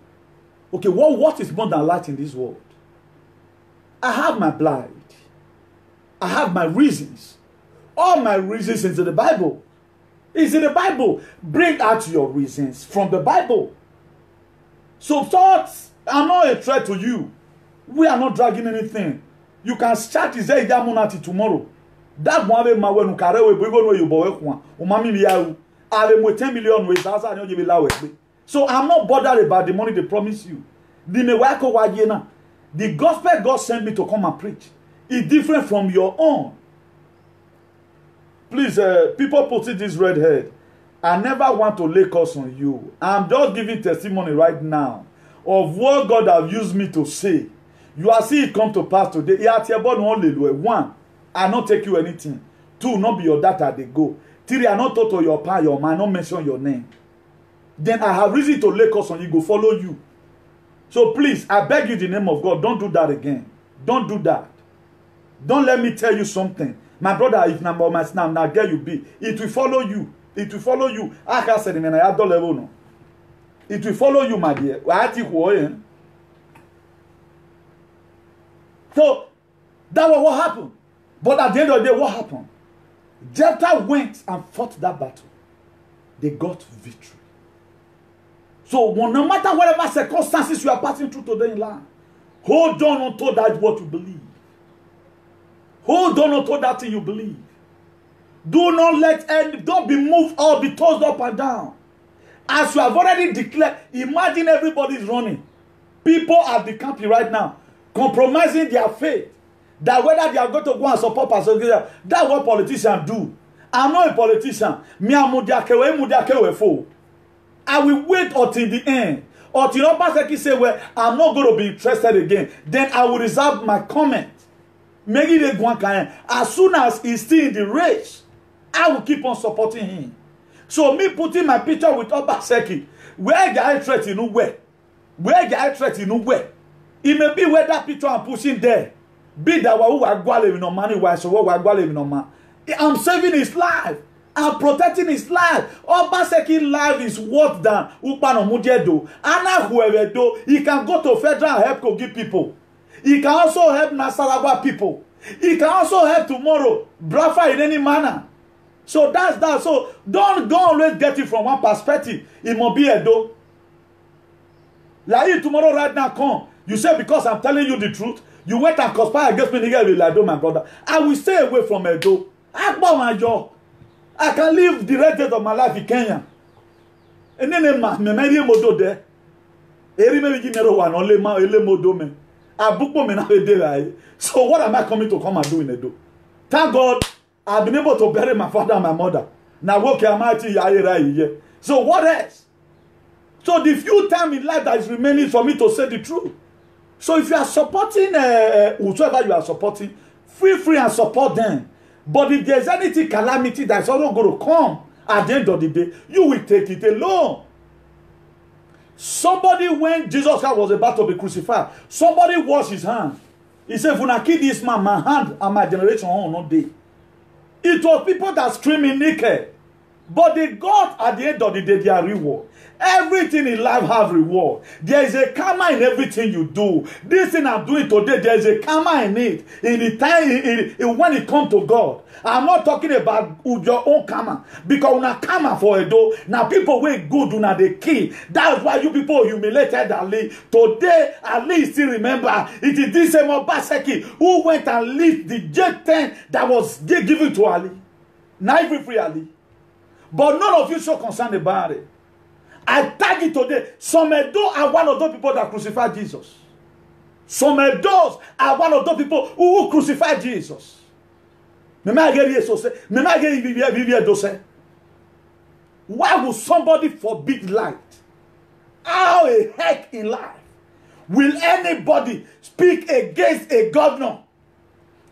Okay, what is more than light in this world? I have my blind. I have my reasons. All my reasons is in the Bible. It's in the Bible. Bring out your reasons from the Bible. So thoughts are not a threat to you. We are not dragging anything. You can start his Yamunati tomorrow. That one way my when you we go you boy one. Umami liau. I will 10 million ways. So I'm not bothered about the money they promise you. The gospel God sent me to come and preach is different from your own. Please, people putting this red head. I never want to lay curse on you. I'm just giving testimony right now of what God has used me to say. You are seeing it come to pass today. One, I not take you anything. Two, not be your data they go. Three, I not talk to your pa, your man, not mention your name. Then I have reason to lay curse on you, go follow you. So please, I beg you in the name of God, don't do that again. Don't do that. Don't let me tell you something. My brother, if number my snap, now get you be. It will follow you. It will follow you. I can't say I have don't level no. It will follow you, my dear. So that was what happened. But at the end of the day, what happened? Jephthah went and fought that battle. They got victory. So no matter whatever circumstances you are passing through today in life, hold on to that what you believe. Hold on to that thing you believe. Do not don't be moved or be tossed up and down. As you have already declared, imagine everybody is running. People at the camp right now, compromising their faith. That whether they are going to go and support Pastor Gillian, that's what politicians do. I'm not a politician. I will wait until the end. Until Pastor say, well, I'm not going to be interested again. Then I will reserve my comment. As soon as he's still in the race, I will keep on supporting him. So me putting my picture with Obaseki, where the I threat in where? Where the I threat in where? It may be where that picture I'm pushing there. Be that who are gwale no money why so what gwale no man. I'm saving his life. I'm protecting his life. Obaseki life is worth than Upano Mudiedo. Anna whoever do, he can go to federal help to give people. He can also help Nasarawa people. He can also help tomorrow Brafa in any manner. So that's that. So don't always get it from one perspective. It must be Edo. Like if tomorrow right now come, you say because I'm telling you the truth, you went and conspire against me, nigga, Edo, my brother. I will stay away from Edo. I can live the rest of my life in Kenya. And then me marry modo there. Eri me give me one only ma ele modo me. So what am I coming to come and do in Edo? Thank God I've been able to bury my father and my mother. Now what can I? So what else? So the few time in life that is remaining for me to say the truth. So if you are supporting whoever you are supporting, feel free and support them. But if there's anything calamity that's also going to come at the end of the day, you will take it alone. Somebody, when Jesus Christ was about to be crucified, somebody washed his hand. He said, when I kill this man, my hand and my generation will not day. It was people that screaming naked. But the God at the end of the day, their reward. Everything in life have reward. There is a karma in everything you do. This thing I'm doing today, there is a karma in it. In the time, when it comes to God. I'm not talking about your own karma. Because una karma for a do. Now people way good una the key. That's why you people humiliated Ali. Today, Ali still remember. It is this same Obaseki who went and lit the J10 that was given to Ali. Now every free Ali. But none of you so concerned about it. I tag it today. Some Edo are one of those people that crucified Jesus. Some Edos are one of those people who crucified Jesus. Why would somebody forbid light? How a heck in life will anybody speak against a governor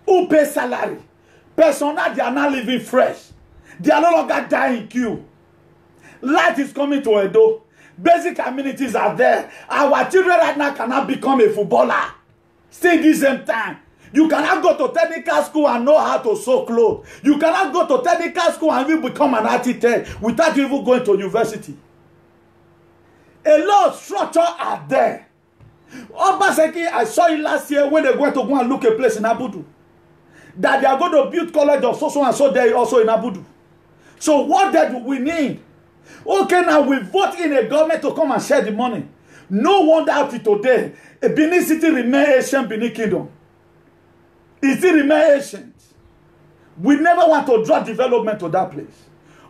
who pays salary? Personnel, they are not living fresh. They are no longer dying in queue. Light is coming to Edo. Basic amenities are there. Our children right now cannot become a footballer. Still the same time. You cannot go to technical school and know how to sew clothes. You cannot go to technical school and even become an architect without even going to university. A lot of structure are there. Obaseki, I saw it last year when they went to go and look a place in Abudu. That they are going to build college of so and so there also in Abudu. So what that do we need? Okay, now we vote in a government to come and share the money. No wonder until today, a Benin City remain ancient Benin Kingdom. It still remain ancient. We never want to draw development to that place.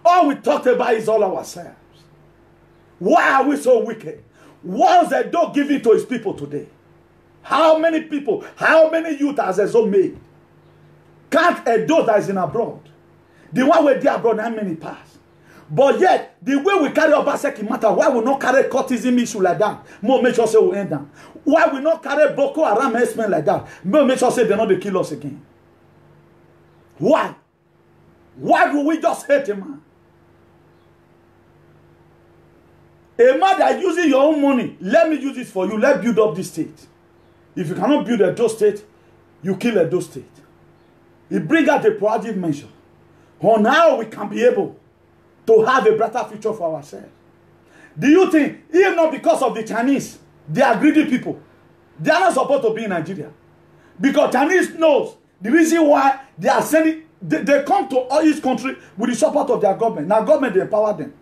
All we talked about is all ourselves. Why are we so wicked? What is Edo giving to his people today? How many people, how many youth has Edo made? Can't Edo that is in abroad? The one where they abroad, how many pass? But yet, the way we carry Obaseki matter, why we not carry cultism issue like that? More make sure say we end down. Why we not carry Boko Haram herdsmen like that? More make sure say they're not to kill us again. Why? Why do we just hate a man? A man that using your own money, let me use it for you, let's build up this state. If you cannot build Edo state, you kill Edo state. It brings out a proactive measure on how we can be able to have a better future for ourselves. Do you think, even not because of the Chinese, they are greedy people, they are not supposed to be in Nigeria? Because Chinese knows the reason why they are sending, they come to all this country with the support of their government. Now government, they empower them.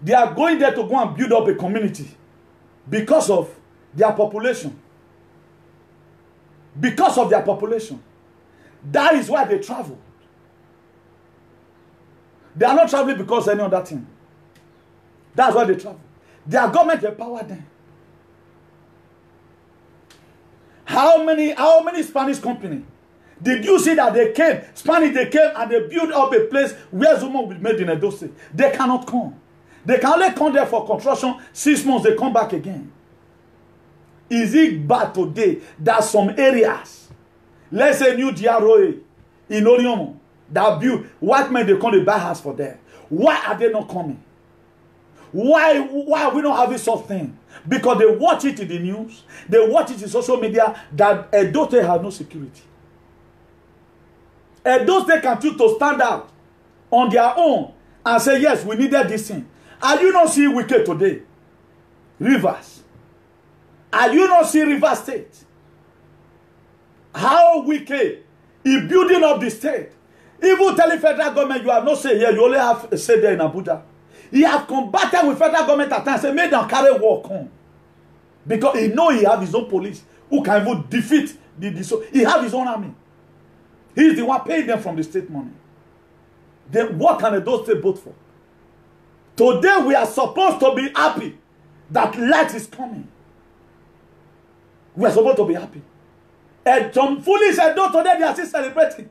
They are going there to go and build up a community because of their population. Because of their population. That is why they travel. They are not traveling because of any other thing. That's why they travel. Their government empower them. How many Spanish companies did you see that they came? Spanish, they came and they built up a place where Zuma will be made in Edo State. They cannot come. They can only come there for construction. 6 months, they come back again. Is it bad today that some areas, let's say New DROA in Oriomo, that build, white men, they come to buy house for them. Why are they not coming? Why are we not having such thing? Because they watch it in the news, they watch it in social media that Edo State has no security. Edo State can choose to stand out on their own and say, yes, we needed this thing. Are you not seeing Wike today? Rivers. Are you not seeing River State? How Wike is building up the state. Even telling federal government, you have no say here, you only have a say there in Abuja. He have combated with federal government at times, say, make them carry war come. Because he know he have his own police who can even defeat so he have his own army. He is the one paying them from the state money. Then what can those state vote for? Today we are supposed to be happy that light is coming. We are supposed to be happy. And some foolish adults today, they are still celebrating.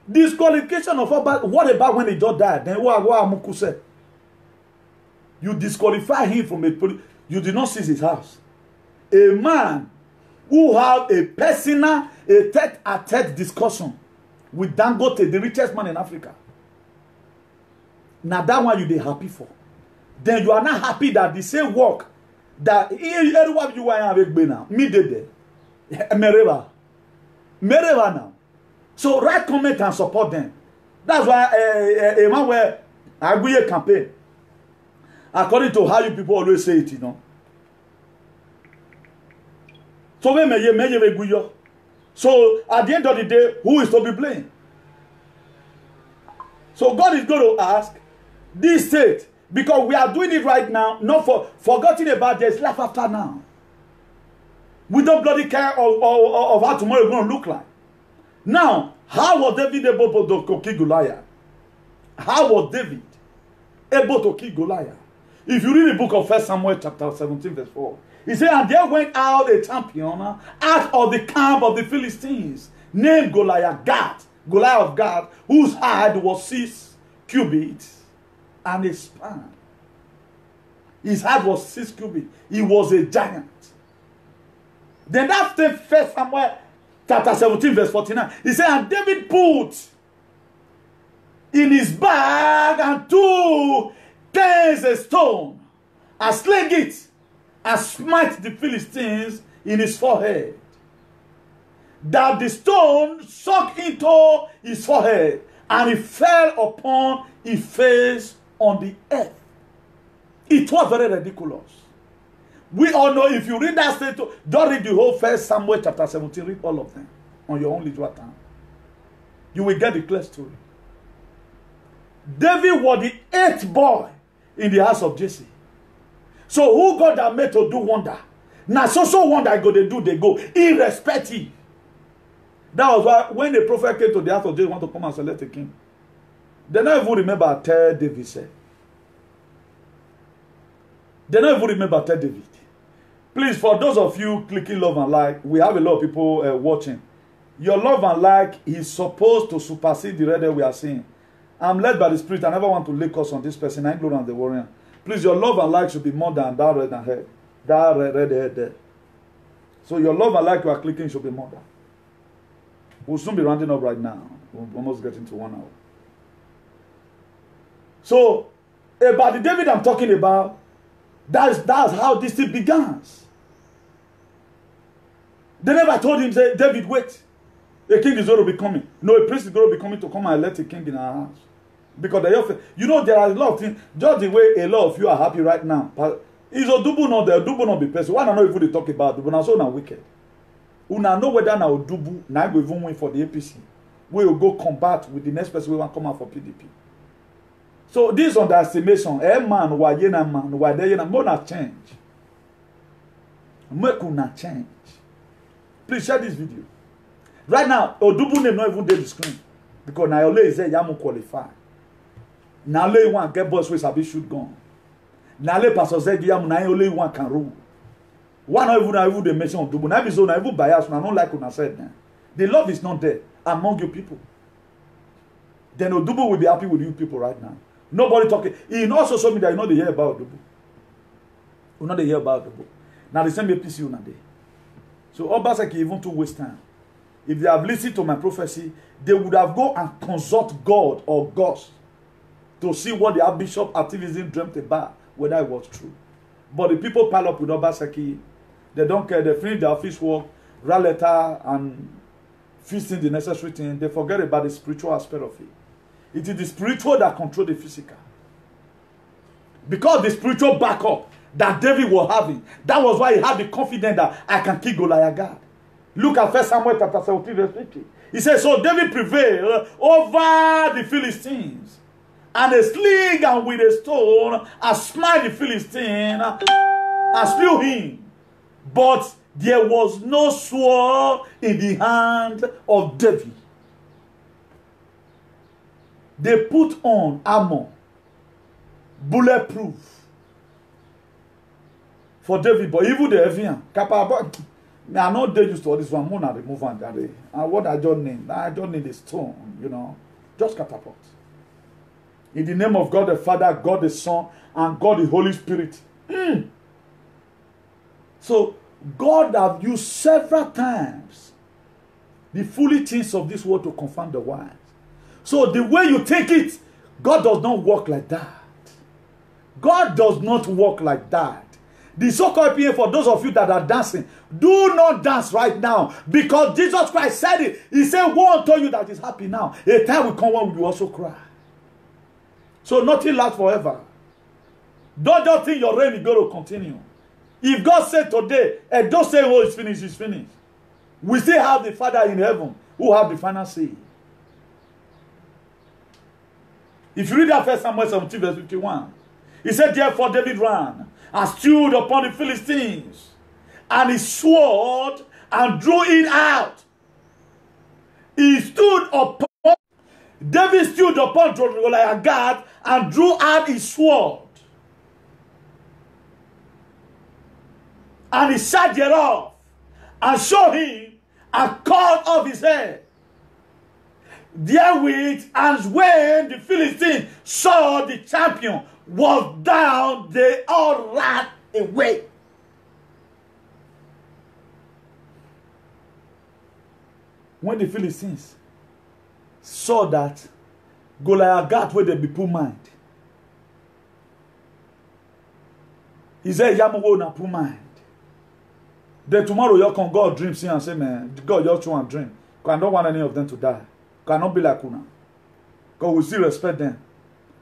Disqualification of what about when he just died? Then what Amuku said? You disqualify him from a police. You did not seize his house. A man who have a personal, a tete-a-tete discussion with Dangote, the richest man in Africa. Now that one you be happy for. Then you are not happy that the same work that everyone you want to make now. Me did there. Mereva now. So write comment and support them. That's why a man where Aguye campaign. According to how you people always say it, you know. So at the end of the day, who is to be blamed? So God is going to ask this state, because we are doing it right now, not for forgetting about there's life after now. We don't bloody care of how tomorrow is going to look like. Now, how was David able to kill Goliath? How was David able to kill Goliath? If you read the book of 1 Samuel chapter 17 verse 4, he said, and there went out a champion out of the camp of the Philistines, named Goliath of Gath, whose height was 6 cubits and a span. His height was 6 cubits. He was a giant. Then that 1 Samuel chapter 17 verse 49, he said, and David put in his bag and took a stone and sling it and smite the Philistines in his forehead, that the stone sunk into his forehead and he fell upon his face on the earth. It was very ridiculous. We all know, if you read that statement, don't read the whole 1 Samuel chapter 17, read all of them on your own little time. You will get the clear story. David was the 8th boy in the house of Jesse. So who God that made to do wonder? Now so wonder they go irrespective. That was why when the prophet came to the house of Jesse, want to come and select a king, they don't even remember tell David said. They don't even remember tell David. Please, for those of you clicking love and like, we have a lot of people watching. Your love and like is supposed to supersede the red hair we are seeing. I'm led by the Spirit. I never want to lay curse on this person. I ain't glory on the warrior. Please, your love and like should be more than that red hair. That red hair there. So your love and like you are clicking should be more than. We'll soon be rounding up right now. We're almost getting to 1 hour. So, about the David I'm talking about, that's how this thing begins. They never told him, say, David, wait. A king is going to be coming. No, a priest is going to be coming to come and elect a king in our house. Because they often, you know, there are a lot of things. Just the way a lot of you are happy right now. Is Odubu not there? Odubu not be person. Why not know if they talk about Odubu? Now so now wicked. Una know whether now Odubu now go even win for the APC. We will go combat with the next person we want to come out for PDP. So this underestimation, man, why yena man, why they yena, gonna change. Make una change. Please share this video. Right now, Odubu name not even there the screen. Because now is say yamu qualify. Now only one get boss with sabi shoot gun. Now only Pastor Zegi yamu now only one can rule. One not even the mention of Odubu. Now be so now even bias. Now not like una said now. The love is not there among you people. Then Odubu will be happy with you people right now. Nobody talking. He also showed me that you know they hear about Odubu. You know they hear about Odubu. Now the same APC una day. So Obaseki even to waste time. If they have listened to my prophecy, they would have go and consult God or gods to see what the Archbishop activism dreamt about, whether it was true. But the people pile up with Obaseki. They don't care. They finish their office work, write letter, and feasting the necessary thing. They forget about the spiritual aspect of it. It is the spiritual that controls the physical. Because the spiritual backup that David was having, that was why he had the confidence that I can kill Goliath. Look at 1 Samuel chapter 17 verse 50. He says, so David prevailed over the Philistines, and a sling and with a stone and smite the Philistine and slew him. But there was no sword in the hand of David. They put on armor, bulletproof, for David, but even the Evian, I know they used to all this one, Mona remove and what I don't need. I don't need a stone, you know, just catapult. In the name of God the Father, God the Son, and God the Holy Spirit. So God have used several times the foolish things of this world to confound the wise. So the way you take it, God does not work like that. God does not work like that. The so-called PA, for those of you that are dancing, do not dance right now, because Jesus Christ said it. He said, woe unto you that is happy now. A time will come when you also cry. So nothing lasts forever. Don't just think your reign is going to continue. If God said today, and don't say, oh, it's finished, it's finished. We still have the Father in heaven who have the final say. If you read that 1 Samuel 17 verse 51, he said, therefore David ran and stood upon the Philistines, and he sword and drew it out. He stood upon, David stood upon Goliath and drew out his sword. And he shot thereof and showed him and cut off his head. Therewith, and when the Philistines saw the champion was down, they all ran away. When the Philistines saw that Goliath got where they be put mind, he said, Yamu na put mind. Then tomorrow you can go dream, see and say, man, God just want dream. Because I don't want any of them to die. Cannot be like Una. God will still respect them.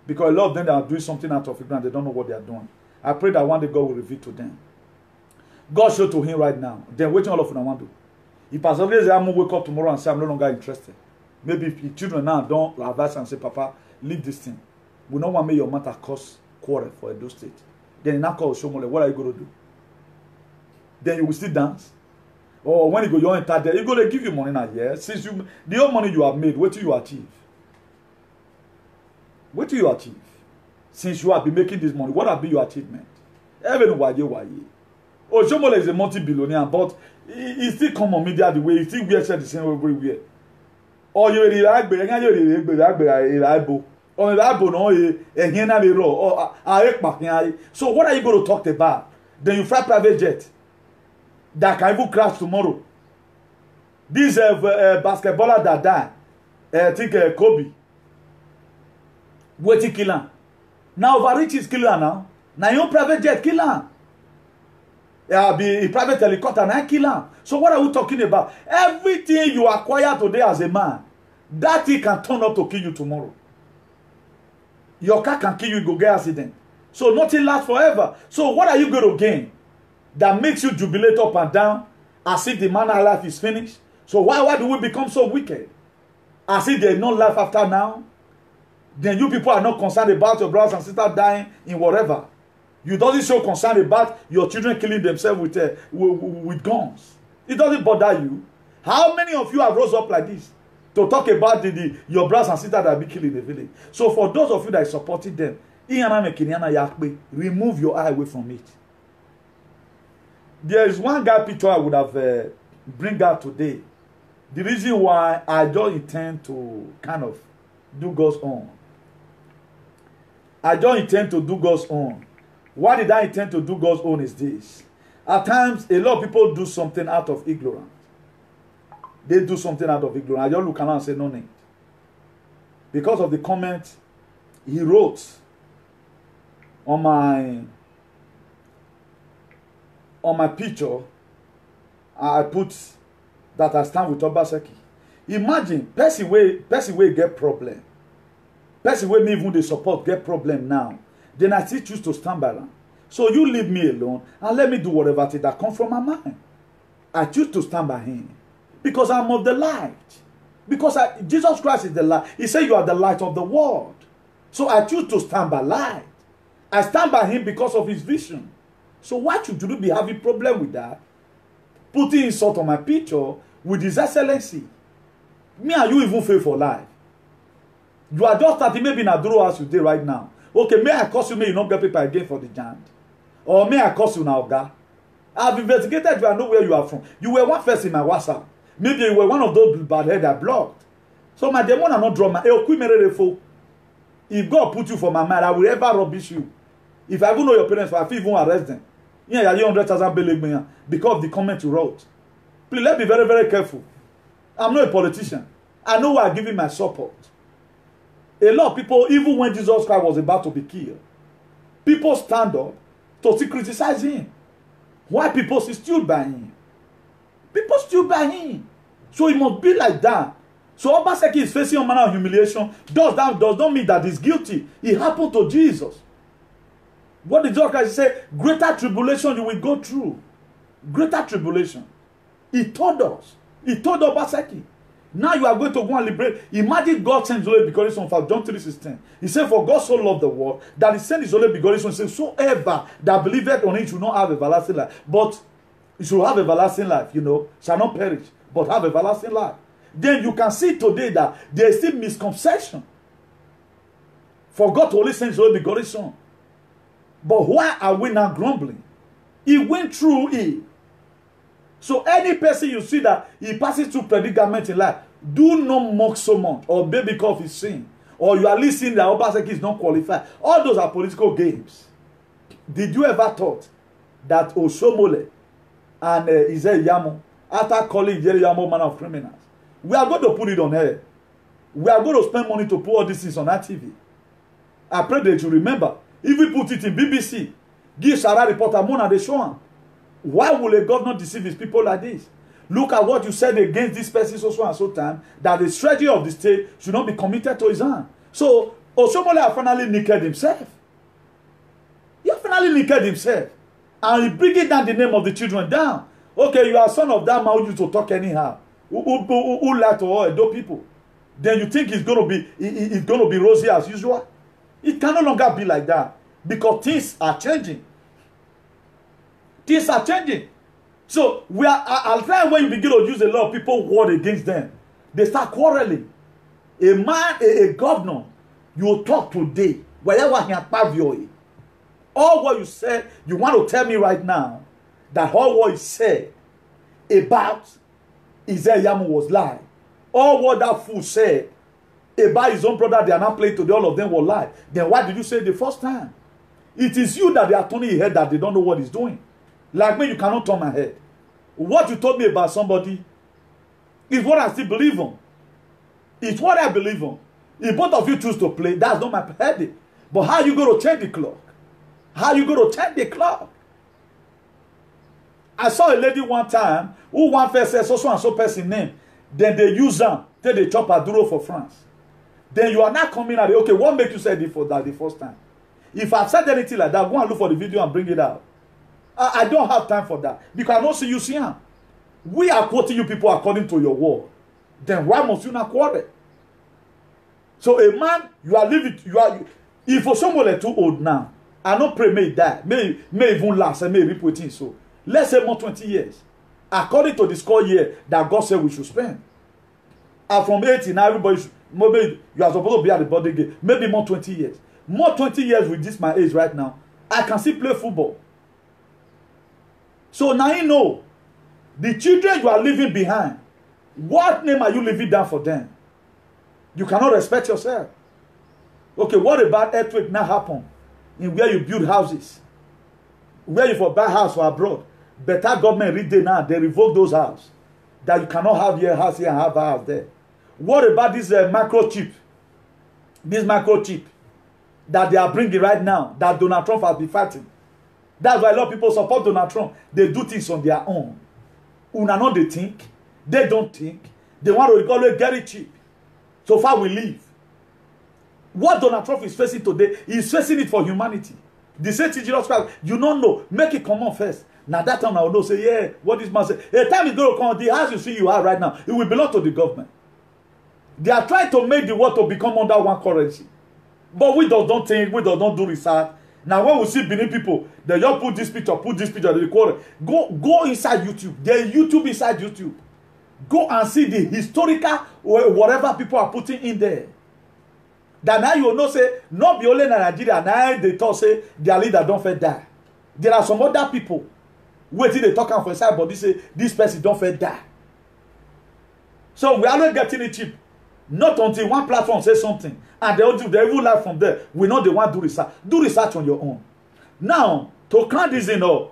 Because a lot of them that are doing something out of ignorance, they don't know what they are doing. I pray that one day God will reveal to them. God showed to him right now. Then waiting all of Una want to. If Pastor I'm going to wake up tomorrow and say I'm no longer interested. Maybe if your children now don't advise and say, Papa, leave this thing. We don't want to make your matter cause quarrel for Edo State. Then in that call, Shomole, what are you going to do? Then you will still dance. Or when you go, you enter there, you're going to give you money now, yeah? Since you, the whole money you have made, what do you achieve? What do you achieve? Since you have been making this money, what have been your achievement? Even why you? Oh, Shomole is a multi-billionaire, but he still come on media the way, he still wears the same everywhere. Or you really like, but so what are you going to talk about? Then you fly private jet that can even crash tomorrow. This basketballer that died, I think Kobe, waiting killer. Now Varich is killer now. Now your private jet killer. Yeah, be a private helicopter and killer. So what are we talking about? Everything you acquire today as a man, that thing can turn up to kill you tomorrow. Your car can kill you, go get accident. So nothing lasts forever. So what are you going to gain that makes you jubilate up and down as if the manner of life is finished? So why do we become so wicked? As if there is no life after now? Then you people are not concerned about your brothers and sisters dying in whatever. You doesn't show concern about your children killing themselves with guns. It doesn't bother you. How many of you have rose up like this to talk about your brothers and sisters that be killed in the village? So for those of you that supported them, remove your eye away from it. There is one guy picture I would have bring out today. The reason why I don't intend to kind of do God's own. I don't intend to do God's own. Why did I intend to do God's own is this. At times, a lot of people do something out of ignorance. They do something out of ignorance. I just look around and say, no need. Because of the comment he wrote on my picture, I put that I stand with Obaseki. Imagine, person way get problem. Person way me even the support get problem now. Then I still choose to stand by them. So you leave me alone and let me do whatever thing that comes from my mind. I choose to stand by him because I'm of the light. Because Jesus Christ is the light. He said you are the light of the world. So I choose to stand by light. I stand by him because of his vision. So why should you be having problem with that? Putting insult on my picture with his excellency. Me and you even fail for life. You are just starting maybe in a draw as you did right now. Okay, may I curse you, may you not get people again for the giant? Or may I curse you now, guy? I've investigated you, I know where you are from. You were one first in my WhatsApp. Maybe you were one of those bad heads I blocked. So my demon are not drama. If God put you for my mind, I will ever rubbish you. If I even know your parents, I feel even arrest them. Yeah, you 100,000 billion because of the comment you wrote. Please, let's be very, very careful. I'm not a politician. I know why I'm giving my support. A lot of people, even when Jesus Christ was about to be killed, people stand up to criticize him. Why people stood by him? People stood by him. So it must be like that. So Obaseki is facing a manner of humiliation. Does not mean that he's guilty. It happened to Jesus. What did Jesus Christ say? Greater tribulation you will go through. Greater tribulation. He told us. He told Obaseki. Now you are going to go and liberate. Imagine God sends his only begotten Son for John 3:16. He said, for God so loved the world that he sent his only begotten Son. He said, whosoever that believeth on him should not have everlasting life. But you should have everlasting life, shall not perish, but have everlasting life. Then you can see today that there is still misconception. For God to only send his only begotten Son. But why are we now grumbling? He went through it. So any person you see that he passes through predicament in life, do not mock so much or baby because of his sin. Or you are listening that Obaseki is not qualified. All those are political games. Did you ever thought that Oshomole and Ize Yamo, after calling Jerry Yamo man of criminals, we are going to put it on air. We are going to spend money to put all these things on our TV. I pray that you remember. If we put it in BBC, give Sarah reporter Mona they show him. Why will a governor deceive his people like this? Look at what you said against this person so and so time, that the strategy of the state should not be committed to his hand. So Oshomole has finally naked himself. He has finally naked himself. And he bringing down the name of the children down. Okay, you are son of that man who used to talk anyhow. Who like to all Edo people. Then you think it's going to be rosy as usual? It can no longer be like that. Because things are changing. Things are changing. So I'll try when you begin to use a lot of people word against them. They start quarreling. A man, a governor, you will talk today. All what you said, you want to tell me right now that all what you said about Isaiah Yamu was lie. All what that fool said about his own brother, they are not playing today, all of them were lie. Then why did you say the first time? It is you that they are turning your head that they don't know what he's doing. Like me, you cannot turn my head. What you told me about somebody is what I still believe on. It's what I believe on. If both of you choose to play, that's not my headache. But how you going to change the clock? How you going to change the clock? I saw a lady one time who one first said so and so person name. Then they use them till they chop a duro for France. Then you are not coming out. Okay, what make you say it for that the first time? If I've said anything like that, go and look for the video and bring it out. I don't have time for that. Because I don't see you see him. We are quoting you people according to your word. Then why must you not quote it? So a man, you are living, if for someone too old now, I don't pray may die, may even last, and may be putting so. Let's say more 20 years. According to the score year that God said we should spend. And from 18, now everybody should, maybe you are supposed to be at the body game. Maybe more 20 years. More 20 years with this my age right now. I can still play football. So now you know, the children you are leaving behind, what name are you leaving down for them? You cannot respect yourself. Okay, what about earthquake now happen in where you build houses? Where you for buy house or abroad? Better government read there now, they revoke those houses. That you cannot have your house here and have a house there. What about this microchip? This microchip that they are bringing right now, that Donald Trump has been fighting. That's why a lot of people support Donald Trump. They do things on their own. Una know they think. They don't think. They want to always get it cheap. So far we live. What Donald Trump is facing today, he is facing it for humanity. The same thing Jesus Christ, you don't know. Make it come on first. Now that time I will know, say, yeah, what this man say. A time is going to come, the house you see you are right now, it will belong to the government. They are trying to make the world to become under one currency. But we don't think, we don't do research. Now when we see Benin people, they just put this picture, they quarrel. Go inside YouTube. There's YouTube inside YouTube. Go and see the historical whatever people are putting in there. That now you will know say, not be only in Nigeria, now they talk say their leader don't fit die. There are some other people waiting they talk for inside, but they say this person don't fit die. So we are not getting it cheap. Not until one platform says something and they will live from there. We know they want to do research. Do research on your own. Now, to count this in all,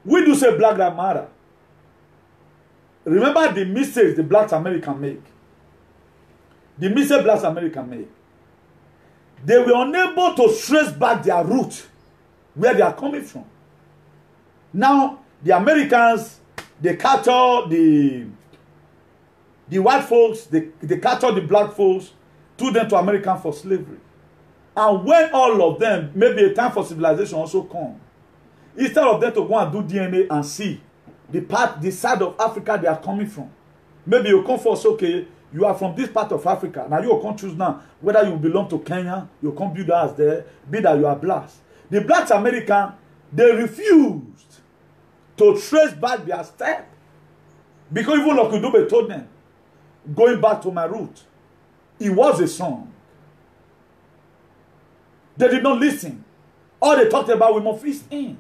we do say Black Lives Matter. Remember the mistakes the Black Americans make. The mistakes Black Americans make. They were unable to trace back their root, where they are coming from. Now, the Americans, they capture the The white folks, they captured the black folks, took them to America for slavery. And when all of them, maybe a time for civilization also come, instead of them to go and do DNA and see the side of Africa they are coming from, maybe you come first, okay, you are from this part of Africa. Now you can choose now whether you belong to Kenya, you can build us there, be that you are blacks. The blacks American, they refused to trace back their step. Because even Okudube told them, going back to my root, it was a song. They did not listen. All they talked about, we must feast in.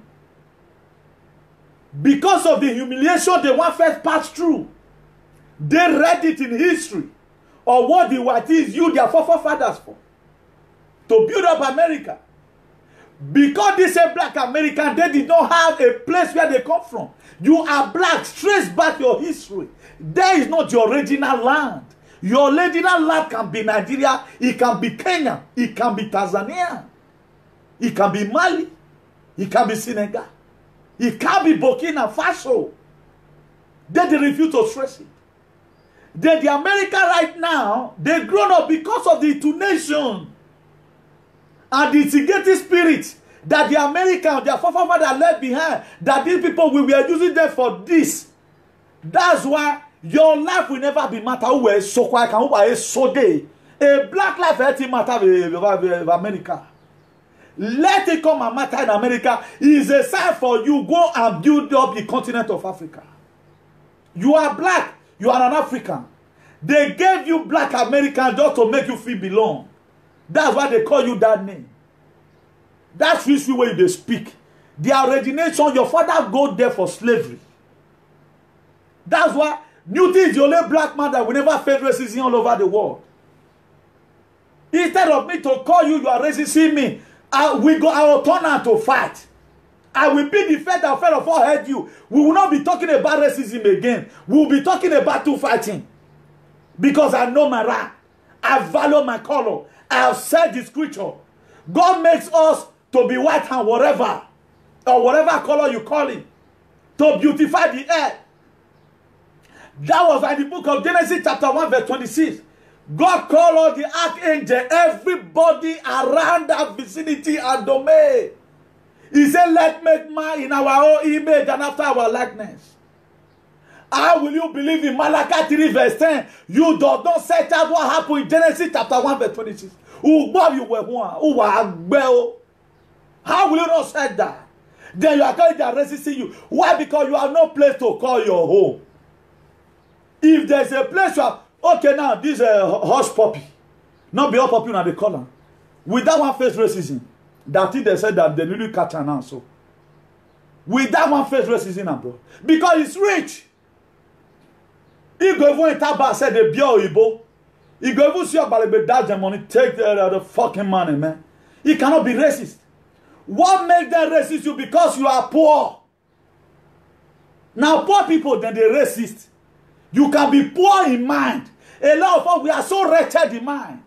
Because of the humiliation they want first pass through, they read it in history or what the whiteys used their forefathers for to build up America. Because they say black American, they did not have a place where they come from. You are black, trace back your history. There is not your original land. Your original land can be Nigeria, it can be Kenya, it can be Tanzania, it can be Mali, it can be Senegal, it can be Burkina Faso. They refuse to trace it. The America right now, they grown up because of the intonation and the instigating spirit that the American, their forefathers left behind, that these people, we were using them for this. That's why your life will never be matter. Who is so quiet, who is so gay. A black life doesn't matter with America. Let it come and matter in America. It is a sign for you. Go and build up the continent of Africa. You are black. You are an African. They gave you black American just to make you feel belong. That's why they call you that name. That's the way they speak. Their origination, your father go there for slavery. That's why Newton is the only black man that will never face racism all over the world. Instead of me to call you, you are racist me. I will turn out to fight. I will be the fact that fell of all head you. We will not be talking about racism again. We will be talking about two fighting. Because I know my right. I value my color. I have said the scripture. God makes us to be white and whatever. Or whatever color you call it. To beautify the earth. That was in the book of Genesis chapter 1 verse 26. God called all the archangel, everybody around that vicinity and domain. He said, let make man in our own image and after our likeness. How will you believe in Malachi 3 verse 10? You do not set out what happened in Genesis chapter 1 verse 26. How will you not say that? Then you are calling that resisting you. Why? Because you have no place to call your home. If there's a place you are, okay, now this is a hush puppy. Not be all puppy now they call them. With that one face racism. That thing they said that they need to catch her now. So with that one face racism, bro. Because it's rich. If go even enter bar said the beer Ibo. If go even see about the dad the money, take the fucking money, man. He cannot be racist. What makes them racist you? Because you are poor. Now poor people then they racist. You can be poor in mind. A lot of us, we are so wretched in mind.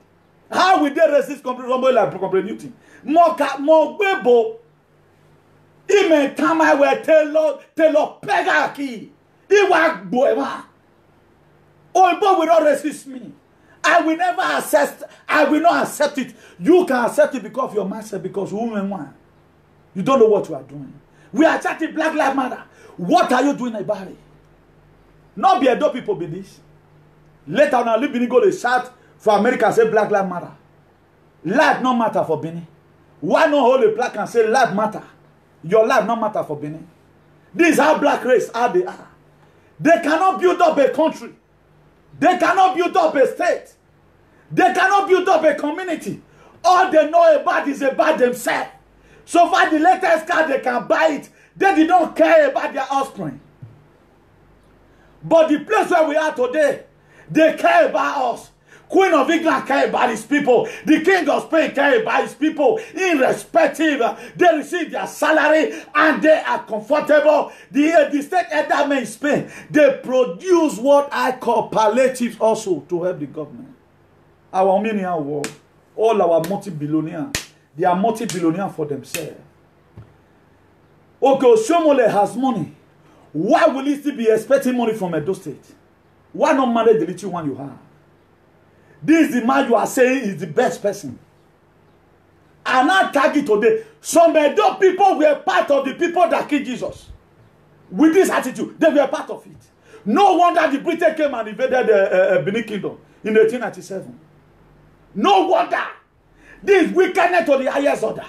How will they resist somebody like Newton? More bebo. Ime tama we telo pegaki. Iwa boema. Oibo will not resist me. I will never accept. I will not accept it. You can accept it because of your mindset, because women want. You don't know what you are doing. We are chatting Black Lives Matter. What are you doing about it? Not be a dope people be this. Later on, I'll Benin go to shout for America and say Black Lives Matter. Life no matter for Benin. Why not hold a plaque and say life matter? Your life no matter for Benin. This is how black race are they are. They cannot build up a country. They cannot build up a state. They cannot build up a community. All they know about is about themselves. So far the latest car they can buy it. They did not care about their offspring. But the place where we are today, they care about us. Queen of England care about his people. The King of Spain care about his people. Irrespective, they receive their salary and they are comfortable. The state eldermen in Spain, they produce what I call palliatives also to help the government. Our Armenian world, all our multi-billionaires, they are multi-billionaires for themselves. Okay, Oshiomhole has money. Why will he still be expecting money from Edo State? Why not marry the little one you have? This is the man you are saying is the best person. And I tag it today. Some Edo people were part of the people that killed Jesus. With this attitude, they were part of it. No wonder the British came and invaded the Benin Kingdom in 1897. No wonder. This wickedness to the highest order.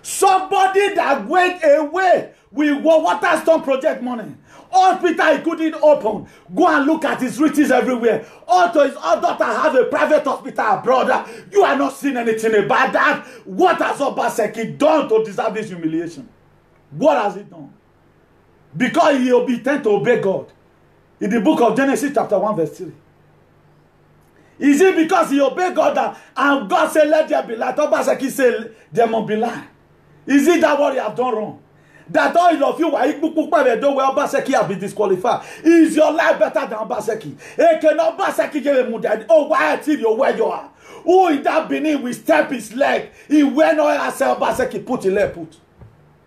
Somebody that went away with Waterstone project money. Hospital he couldn't open. Go and look at his riches everywhere. Also, his own daughter have a private hospital abroad. You are not seeing anything about that. What has Obaseki done to deserve this humiliation? What has he done? Because he obedient to obey God. In the book of Genesis chapter 1 verse 3. Is it because he obeyed God and God said let there be light? Obaseki said there must be light. Is it that what you have done wrong? That all of you where Obaseki have been disqualified. Is your life better than Obaseki? Can Obaseki give a mudad? Oh, why until you where you are? Who in that Benin will step his leg? He went on and said Obaseki put his leg put.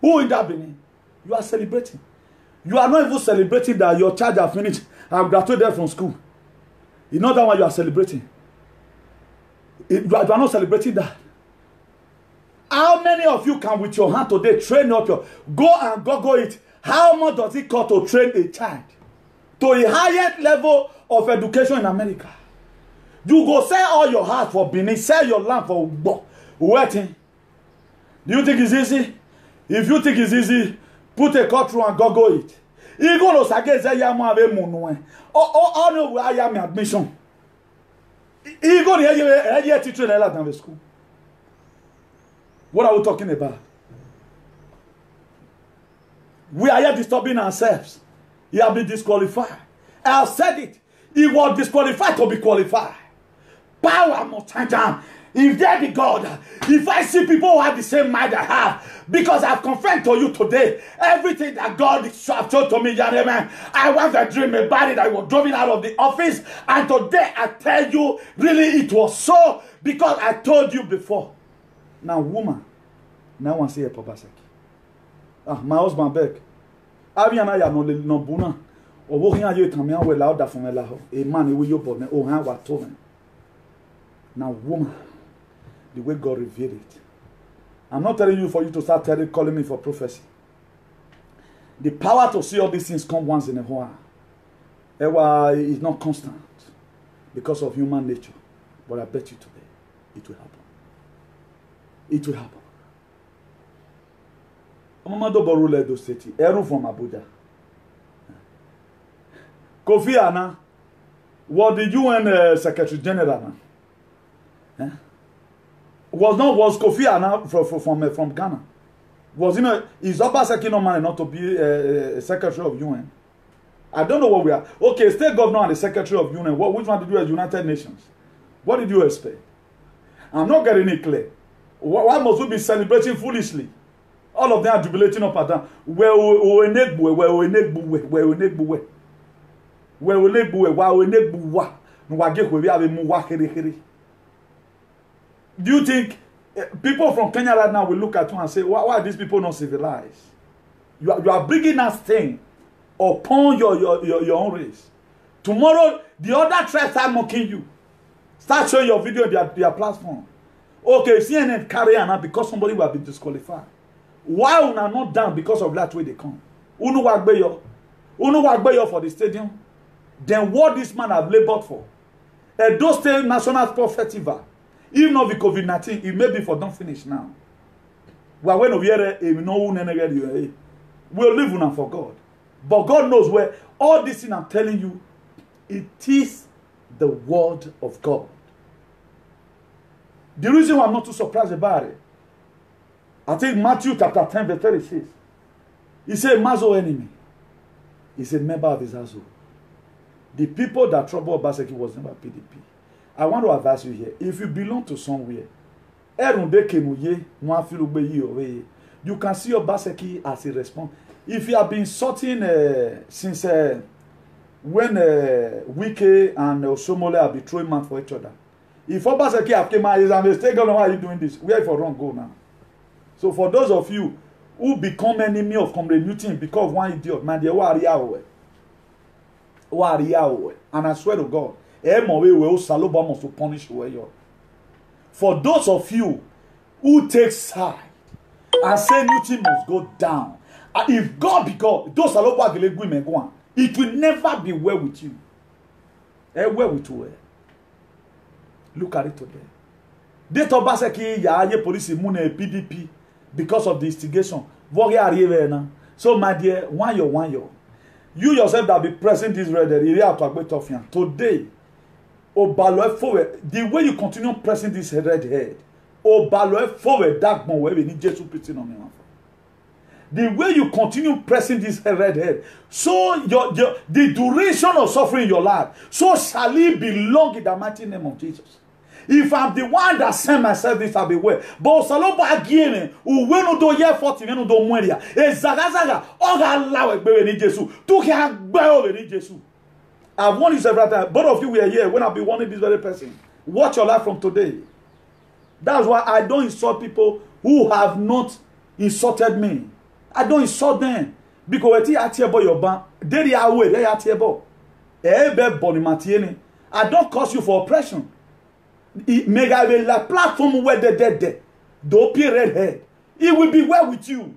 Who in that Benin? You are celebrating. You are not even celebrating that your child have finished and graduated from school. You know that one you are celebrating. You are not celebrating that. How many of you can with your hand today train up your go and go it? How much does it cost to train a child to a higher level of education in America? You go sell all your house for Benin, sell your land for waiting. Do you think it's easy? If you think it's easy, put a cut through and go it. You go to Sage say ya mo ave munu oh no we I am admission. You go here teacher in the school. What are we talking about? We are here disturbing ourselves. He has been disqualified. I have said it. He was disqualified to be qualified. Power must stand down. If there be God, if I see people who have the same mind I have, because I've confirmed to you today, everything that God has told to me, I want a dream about it. I was driven out of the office, and today I tell you, really it was so, because I told you before. Now, woman, now one say a Obaseki. My husband back. Aviana ya no buna. O wo hian ye tan me an we la oda fun me la ho. E man e we yo bo me o han wa to me. Now, woman, the way God revealed it. I'm not telling you for you to start calling me for prophecy. The power to see all these things come once in a while. Ewa is not constant because of human nature. But I bet you today, it will happen. It will happen. Mamado Borule Edo State, Eru from Abuja. Kofi Annan was the UN Secretary General. Was Kofi Annan from Ghana? Was is Obaseki no man not to be a Secretary of UN? I don't know what we are. Okay, state governor and the Secretary of UN. Which one did you as United Nations? What did you expect? I'm not getting it clear. Why must we be celebrating foolishly? All of them are jubilating up and down. Do you think people from Kenya right now will look at you and say, why are these people not civilized? You are bringing us thing upon your own race. Tomorrow, the other tribes start mocking you. Start showing your video on their platform. Okay, CNN carry on because somebody will have been disqualified. Why are not down because of that way they come? Unu wagbeyo for the stadium. Then what this man have labored for? Edo State National Sport Festival. Even not the COVID-19, it may be for don't finish now. We'll live on for God. But God knows where all this thing I'm telling you, it is the word of God. The reason why I'm not too surprised about it, I think Matthew chapter 10 verse 36. He said, Mazo enemy is a member of his household. The people that trouble Obaseki was never PDP. I want to advise you here. If you belong to somewhere, you can see Obaseki as a response. If you have been sorting since when Wike and Osomole have been throwing man for each other. If Obaseki have came out, and they say, why are you doing this? Where for wrong go now? So for those of you who become enemy of Comrade Newton because of one idiot, man, they are And I swear to God, Saloba must to punish you. For those of you who take side and say nothing must go down, if God be God, those Saloba it will never be well with you. Well with you. Look at it today. They told us that police mune PDP because of the instigation. So my dear, one year. You yourself that be pressing this red today, the way you continue pressing this red head, forward dark one where we need Jesus putting on me. The way you continue pressing this red head, so the duration of suffering in your life, so shall it belong in the mighty name of Jesus. If I'm the one that sent myself, this I'll be well. But Saloba again, who went to year 40, went to Moria, Zagazaga, all allow it, Jesus, to have bell in Jesus. I've warned you several times. Both of you were here when I'll be warning this very person. Watch your life from today. That's why I don't insult people who have not insulted me. I don't insult them. Because I don't cause you for oppression. It may have a platform where they don't be red head. It will be well with you.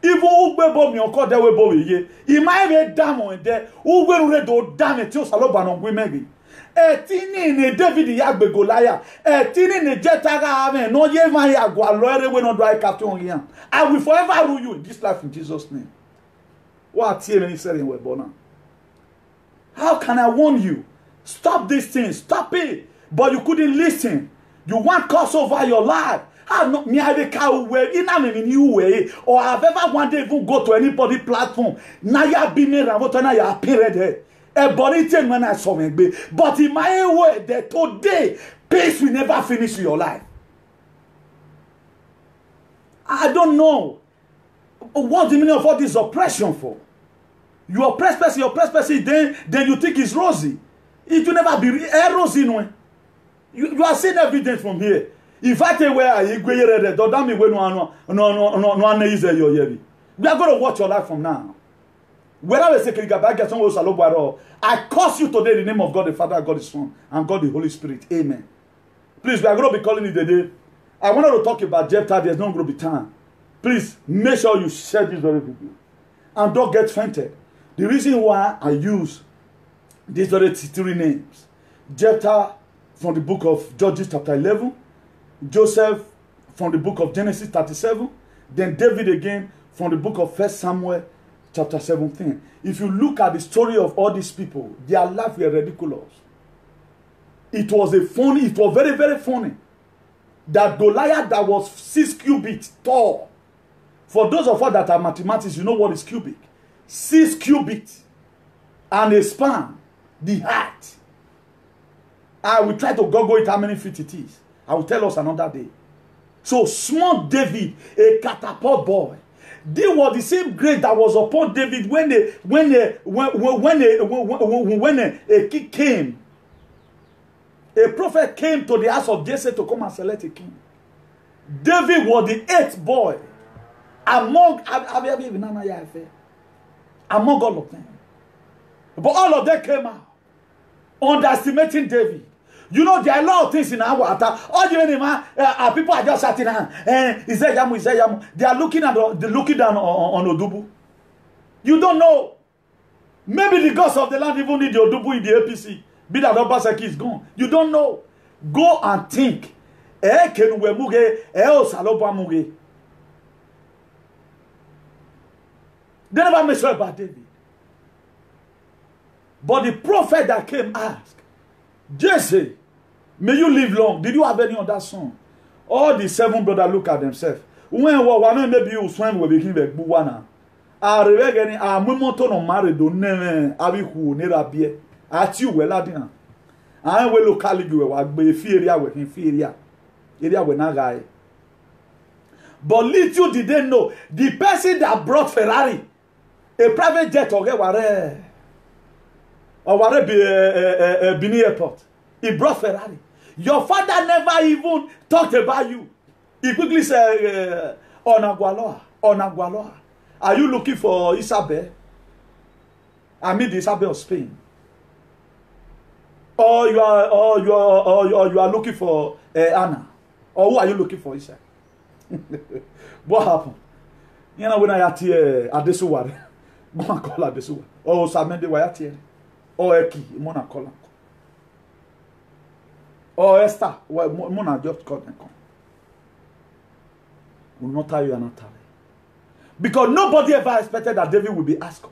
If you go me on call that way, it might be a damn on there. Who will read or damn it till Saloban on women? A tini ne David Yagbe Goliath, a tini ne Jetaga, no ye my agua, lawyer when on dry captain here. I will forever rule you in this life in Jesus' name. What here said in Webona? How can I warn you? Stop these things, stop it. But you couldn't listen. You want curse over your life. I've not me have a cow way in a new way, or I've ever wanted to even go to anybody platform. Now you have been there, what now you are period. A body thing when I saw me, but in my way that today peace will never finish in your life. I don't know what's the meaning of all this oppression for. You oppress person, then you think it's rosy. It will never be rosy no. You are seeing evidence from here. If I tell where I go, we are going to watch your life from now. I curse you today in the name of God the Father, God the Son, and God the Holy Spirit. Amen. Please, we are going to be calling it the day. I wanted to talk about Jephthah. There's not going to be time. Please, make sure you share this very video. And don't get fainted. The reason why I use these very three names. Jephthah from the book of Judges chapter 11. Joseph from the book of Genesis 37. Then David again from the book of 1 Samuel chapter 17. If you look at the story of all these people, their life were ridiculous. It was very, very funny. That Goliath that was 6 cubits tall. For those of us that are mathematics, you know what is cubic. 6 cubits and a span, the height. I will try to Google it how many feet it is. I will tell us another day. So small David, a catapult boy. They were the same grace that was upon David when a king came. A prophet came to the house of Jesse to come and select a king. David was the 8th boy among all of them. But all of them came out underestimating David. You know, there are a lot of things in our water. All the people are just sitting down. They are looking down on Odubu. You don't know. Maybe the gods of the land even need the Odubu in the APC. Be that Obaseki is gone. You don't know. Go and think. They never mentioned about David. But the prophet that came asked, Jesse, may you live long. Did you have any other son? All the 7 brothers look at themselves. When one maybe you swim will begin like Buwana. I regret a moment on married don't never abiku never be at you well adina. I will locally do a be fear with inferior. Area when I guy. But little did they know the person that brought Ferrari, a private jet or whatever Bini Airport. He brought Ferrari. Your father never even talked about you. He quickly said, Onagwaloa. Are you looking for Isabel? amid the Isabel of Spain. Or you are looking for Anna. Or who are you looking for, Isha? What happened? You know, when I had Adesuwa, go and call Adesuwa. Or Samende Wayati. Or Eki, Mona call. Or Esther, Mona just called and come. Will not tell you another time. Because nobody ever expected that David would be asked of.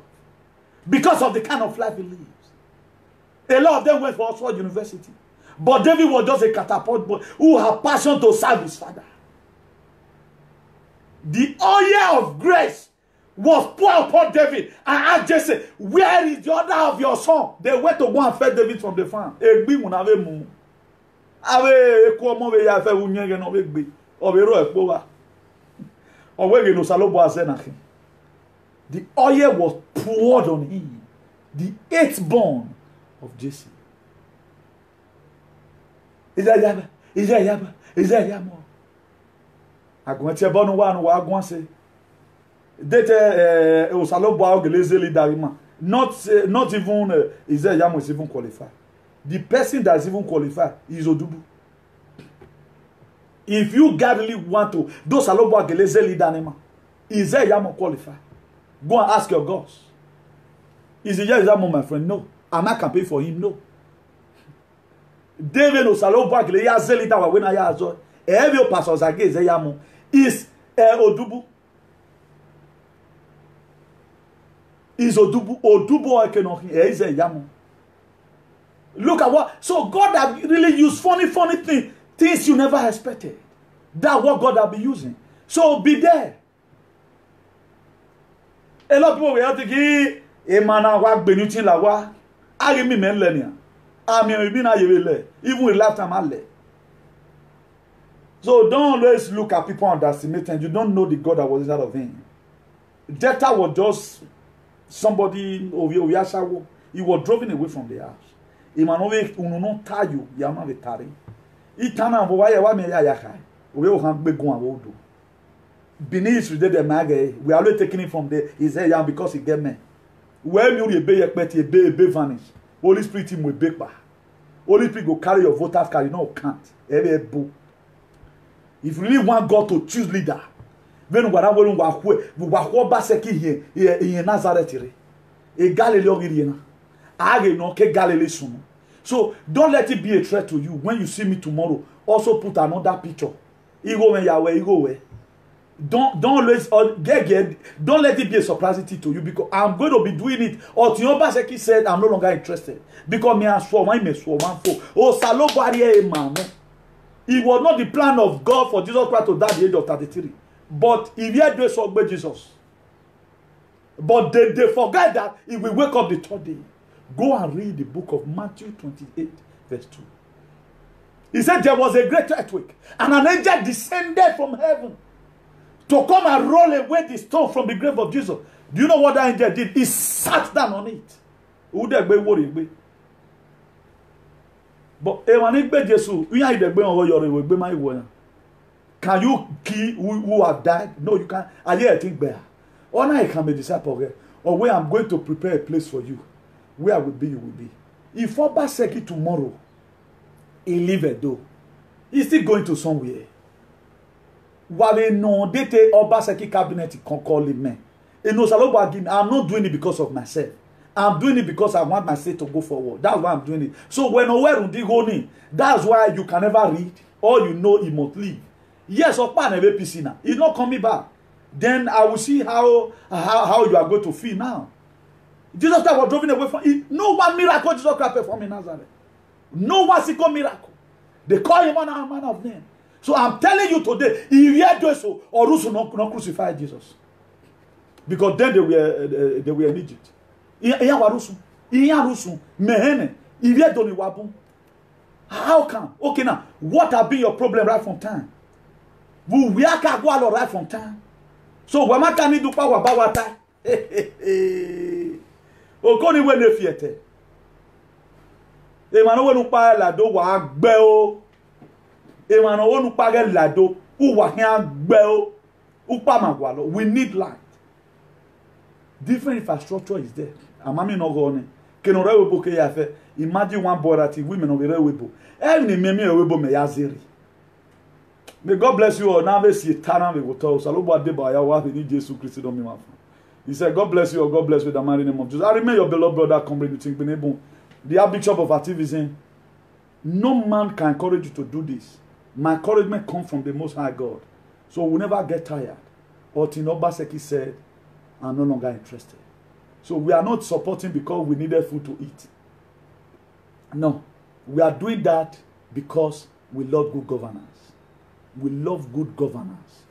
Because of the kind of life he lives. A lot of them went for Oxford University. But David was just a catapult boy who had passion to serve his father. The oil of grace was poured upon David. And asked Jesse, where is the order of your son? They went to go and fetch David from the farm. The oil was poured on him. The 8th born of Jesse. Is that Yama? I go to Bono one wa go say. Dete Osalobo Gelezeli Darima. Not even is that Yama is even qualified. The person that's even qualified is Odubu. If you godly want to, those Salobo Gelezeli Darima, is that Yama qualified? Go and ask your gods. Is it Yama, my friend? No. Am I campaigning for him? No. David Osalobo Gelezeli Darima when I ask every pastor Zage Zeyamo is Odubu. Is Odubu Okenohi is a Yamo. Look at what. So God have really used funny things you never expected. That's what God have been using. So be there. A lot of people will think, "Emana wa benutin la wa." I me men lenia. Even with lifetime I le. So don't always look at people underestimating. You don't know the God that was inside of him. Jephthah was just somebody over Yashawo. He was driven away from the house. He man always ununo tayo yama vetari. Itana mboya wa me ya yakai. We will have big one will do. Beneath the mage, we are always taking it from there. He said, "Yeah, because he get me." When you be vanish. Holy Spirit will be back. Holy Spirit will carry your voters card. You know, can't. Every book. If you really want God to choose leader, then what I will walk baseki here in Nazareth. A Galilee, I know Galilee soon. So don't let it be a threat to you. When you see me tomorrow, also put another picture. Ego when Yahweh, ego way. Don't always don't let it be a surprise to you, because I'm going to be doing it. Or Tiobaseki said, I'm no longer interested. Because me and Swama me Swama for Salobaria man. It was not the plan of God for Jesus Christ to die at the age of 33. But if you had to obey Jesus. But they forget that he will wake up the 3rd day. Go and read the book of Matthew 28, verse 2. He said there was a great earthquake, and an angel descended from heaven to come and roll away the stone from the grave of Jesus. Do you know what that angel did? He sat down on it. But can you kill who have died? No, you can't. I think better. Or now I can be disciple, or where I'm going to prepare a place for you. Where I will be, you will be. If Obaseki tomorrow, he leave a door, he's still going to somewhere. While no date Obaseki cabinet can call him me. I'm not doing it because of myself. I'm doing it because I want my state to go forward. That's why I'm doing it. So when that's why you can never read. All you know, he must leave. Yes, Opa never PC now. He's not coming back. Then I will see how you are going to feel now. Jesus Christ was driven away from it. No one miracle Jesus Christ performed in Nazareth. No one single miracle. They call him a man of name. So I'm telling you today, if you do so, or Russo not crucify Jesus. Because then they were in Egypt. How come? Okay, now, what have been your problem right from time? We are right from time. So when I can do power about that, Okoni when they fiete. Emmanuel no pa lado wa gbe o. Emmanuel no pa lado u wa hian gbe o. U pa magwa lo. We need light. Different infrastructure is there. Amami no go ne. Ke no rewebo ke ya fe. Imagine one boy that women no rewebo. Any meme rewebo me ya zeri. May God bless you all. Now we see Tana we go tell. Salobo Adeba ya wa ni Jesus Christ don me ma. He said, God bless you or God bless you in the mighty name of Jesus. I remember your beloved brother coming to the Bishop of Activism. No man can encourage you to do this. My encouragement comes from the Most High God. So we'll never get tired. Or Obaseki said, I'm no longer interested. So we are not supporting because we needed food to eat. No. We are doing that because we love good governance. We love good governance.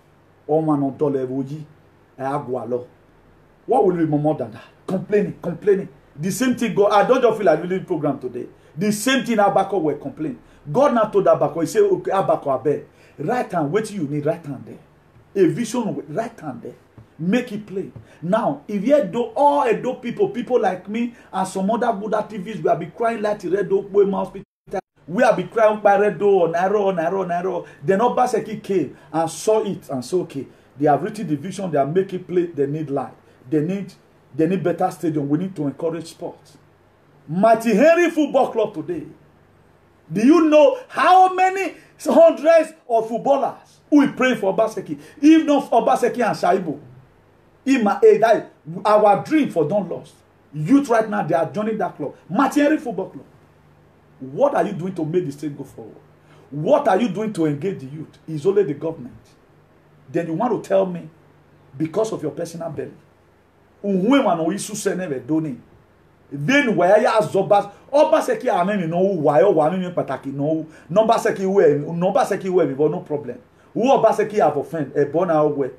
What will be more than that? Complaining. The same thing God. I don't just feel like reading the program today. The same thing Habakkuk were complaining. God now told Habakkuk, he said, okay, Habakkuk, I beg. Right hand, what you need, right hand there. A vision, right hand there. Make it plain. Now, if you do all Edo people like me and some other good activists, we have been crying like Redo, we have been crying by Redo, Nairo. Then Obaseki came and saw it and said, okay, they have written the vision, they are making play, they need light. They need better stadium. We need to encourage sports. Mighty Henry Football Club today. Do you know how many hundreds of footballers who will pray for Obaseki? If not for Obaseki and Shaibu. Our dream for Don't Lost. Youth right now, they are joining that club. Mighty Henry Football Club. What are you doing to make the state go forward? What are you doing to engage the youth? It's only the government. Then you want to tell me, because of your personal belly, no isu seneve doni then where ya zobas Obaseki amemi no wayo wa mimi pataki no Obaseki we but no problem who Obaseki have offend e bona we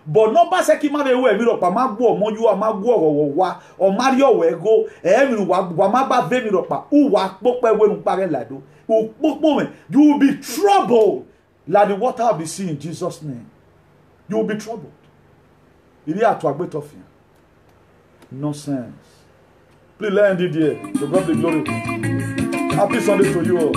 but Obaseki ma be we mi ro pa ma gbo omo yu ma gbo owo wa o mario we go e mi wa ma ba ve mi ro pa u wa pope we nu pare lado u popo me you will be troubled like the water of the sea in Jesus name. You will be troubled. Ili atu agbetofia. Nonsense. Please let end it here. To God be glory. Happy Sunday to you all.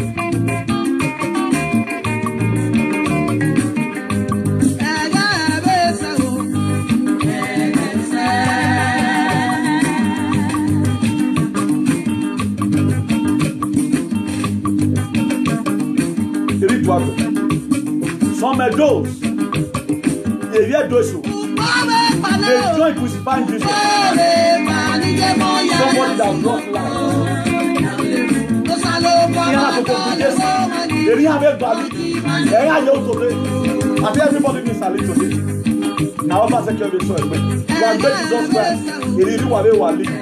Some meadows. They hear those who they join crucifying Jesus. Somebody that brought life. They didn't have a value. They had no today. I think everybody needs a little bit. Now, Obaseki will be so expensive. One day Jesus Christ, he didn't do what they were living.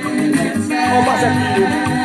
Obaseki.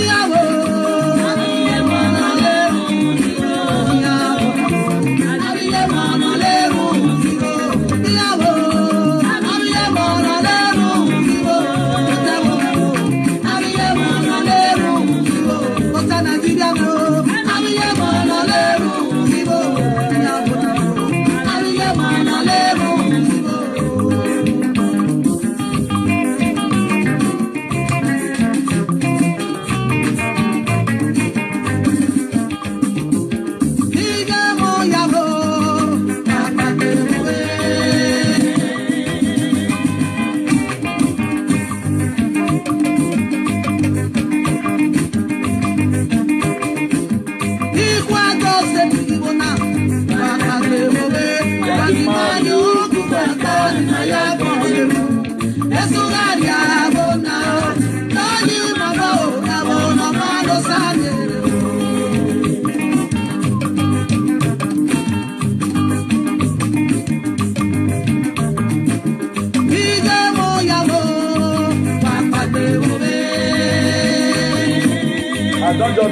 Yahweh.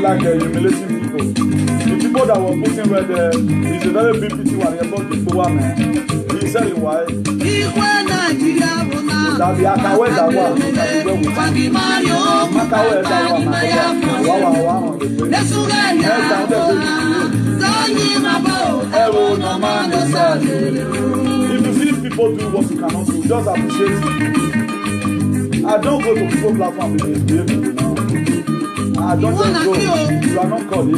like humiliating people. The people that were putting where there is a very big pity one about the poor man. He said it why. That the Akawe that one. Makawe that one. If you see people do what you cannot do, just appreciate it. I don't go to people platform and behave, you know. I don't just go. You are not called here.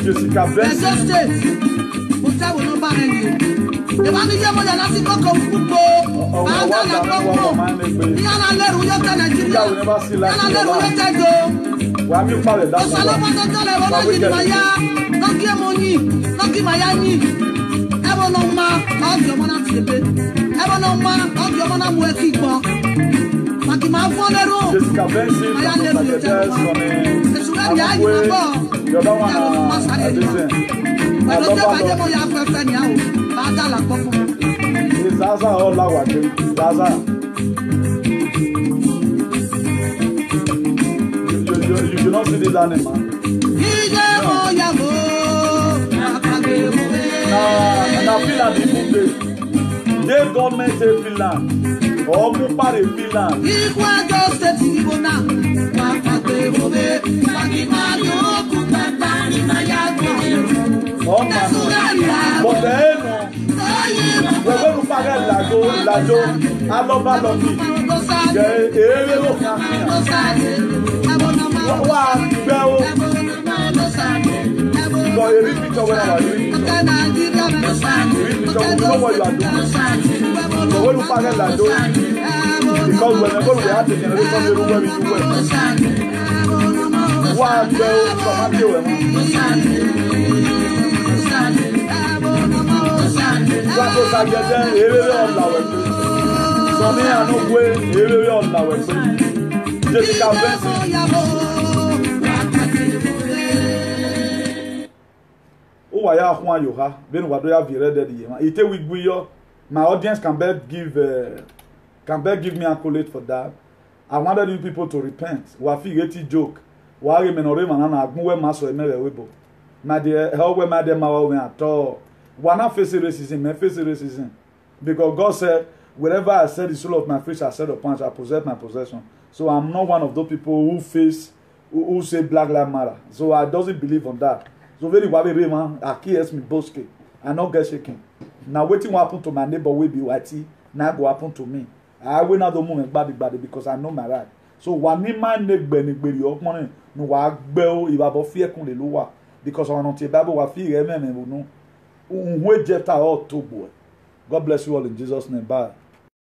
Jessica Benson, Zaza all our Zaza. You should not see this animal. Now Finland people they government say Finland. Oh, Mupare Finland. Oh, man. But then, we're going to forget Lajo, Aloba Loki. So you read picture when I was reading picture. You read picture, you know what you are doing. So when you forget Lajo, because whenever we have the generation, we do where we do well. One girl from Antioch. Jessica Benson. Oh, I have one you have. Then what do you have read? It will be my audience can beg give me accolade for that. I wanted you people to repent. Wafi geti joke. Wari menore manana agmuwe maso emere webo. My dear, how we my dear mawa at all. Wanna face racism, me face racism. Because God said, wherever I said the soul of my flesh I said upon, I possess my possession. So I'm not one of those people who say Black Lives Matter. So I doesn't believe on that. So very wabi man, I kiss me boske. I not get shaking. Now waiting what happen to my neighbor will be whitey. Now go happen to me. I will not do moment body because I know my right. So when me man negbeni up money no wa gbeo ibabo fear kun le lowa because on the Bible wa fear remember no unwe jeta all to boy. God bless you all in Jesus' name. Bye.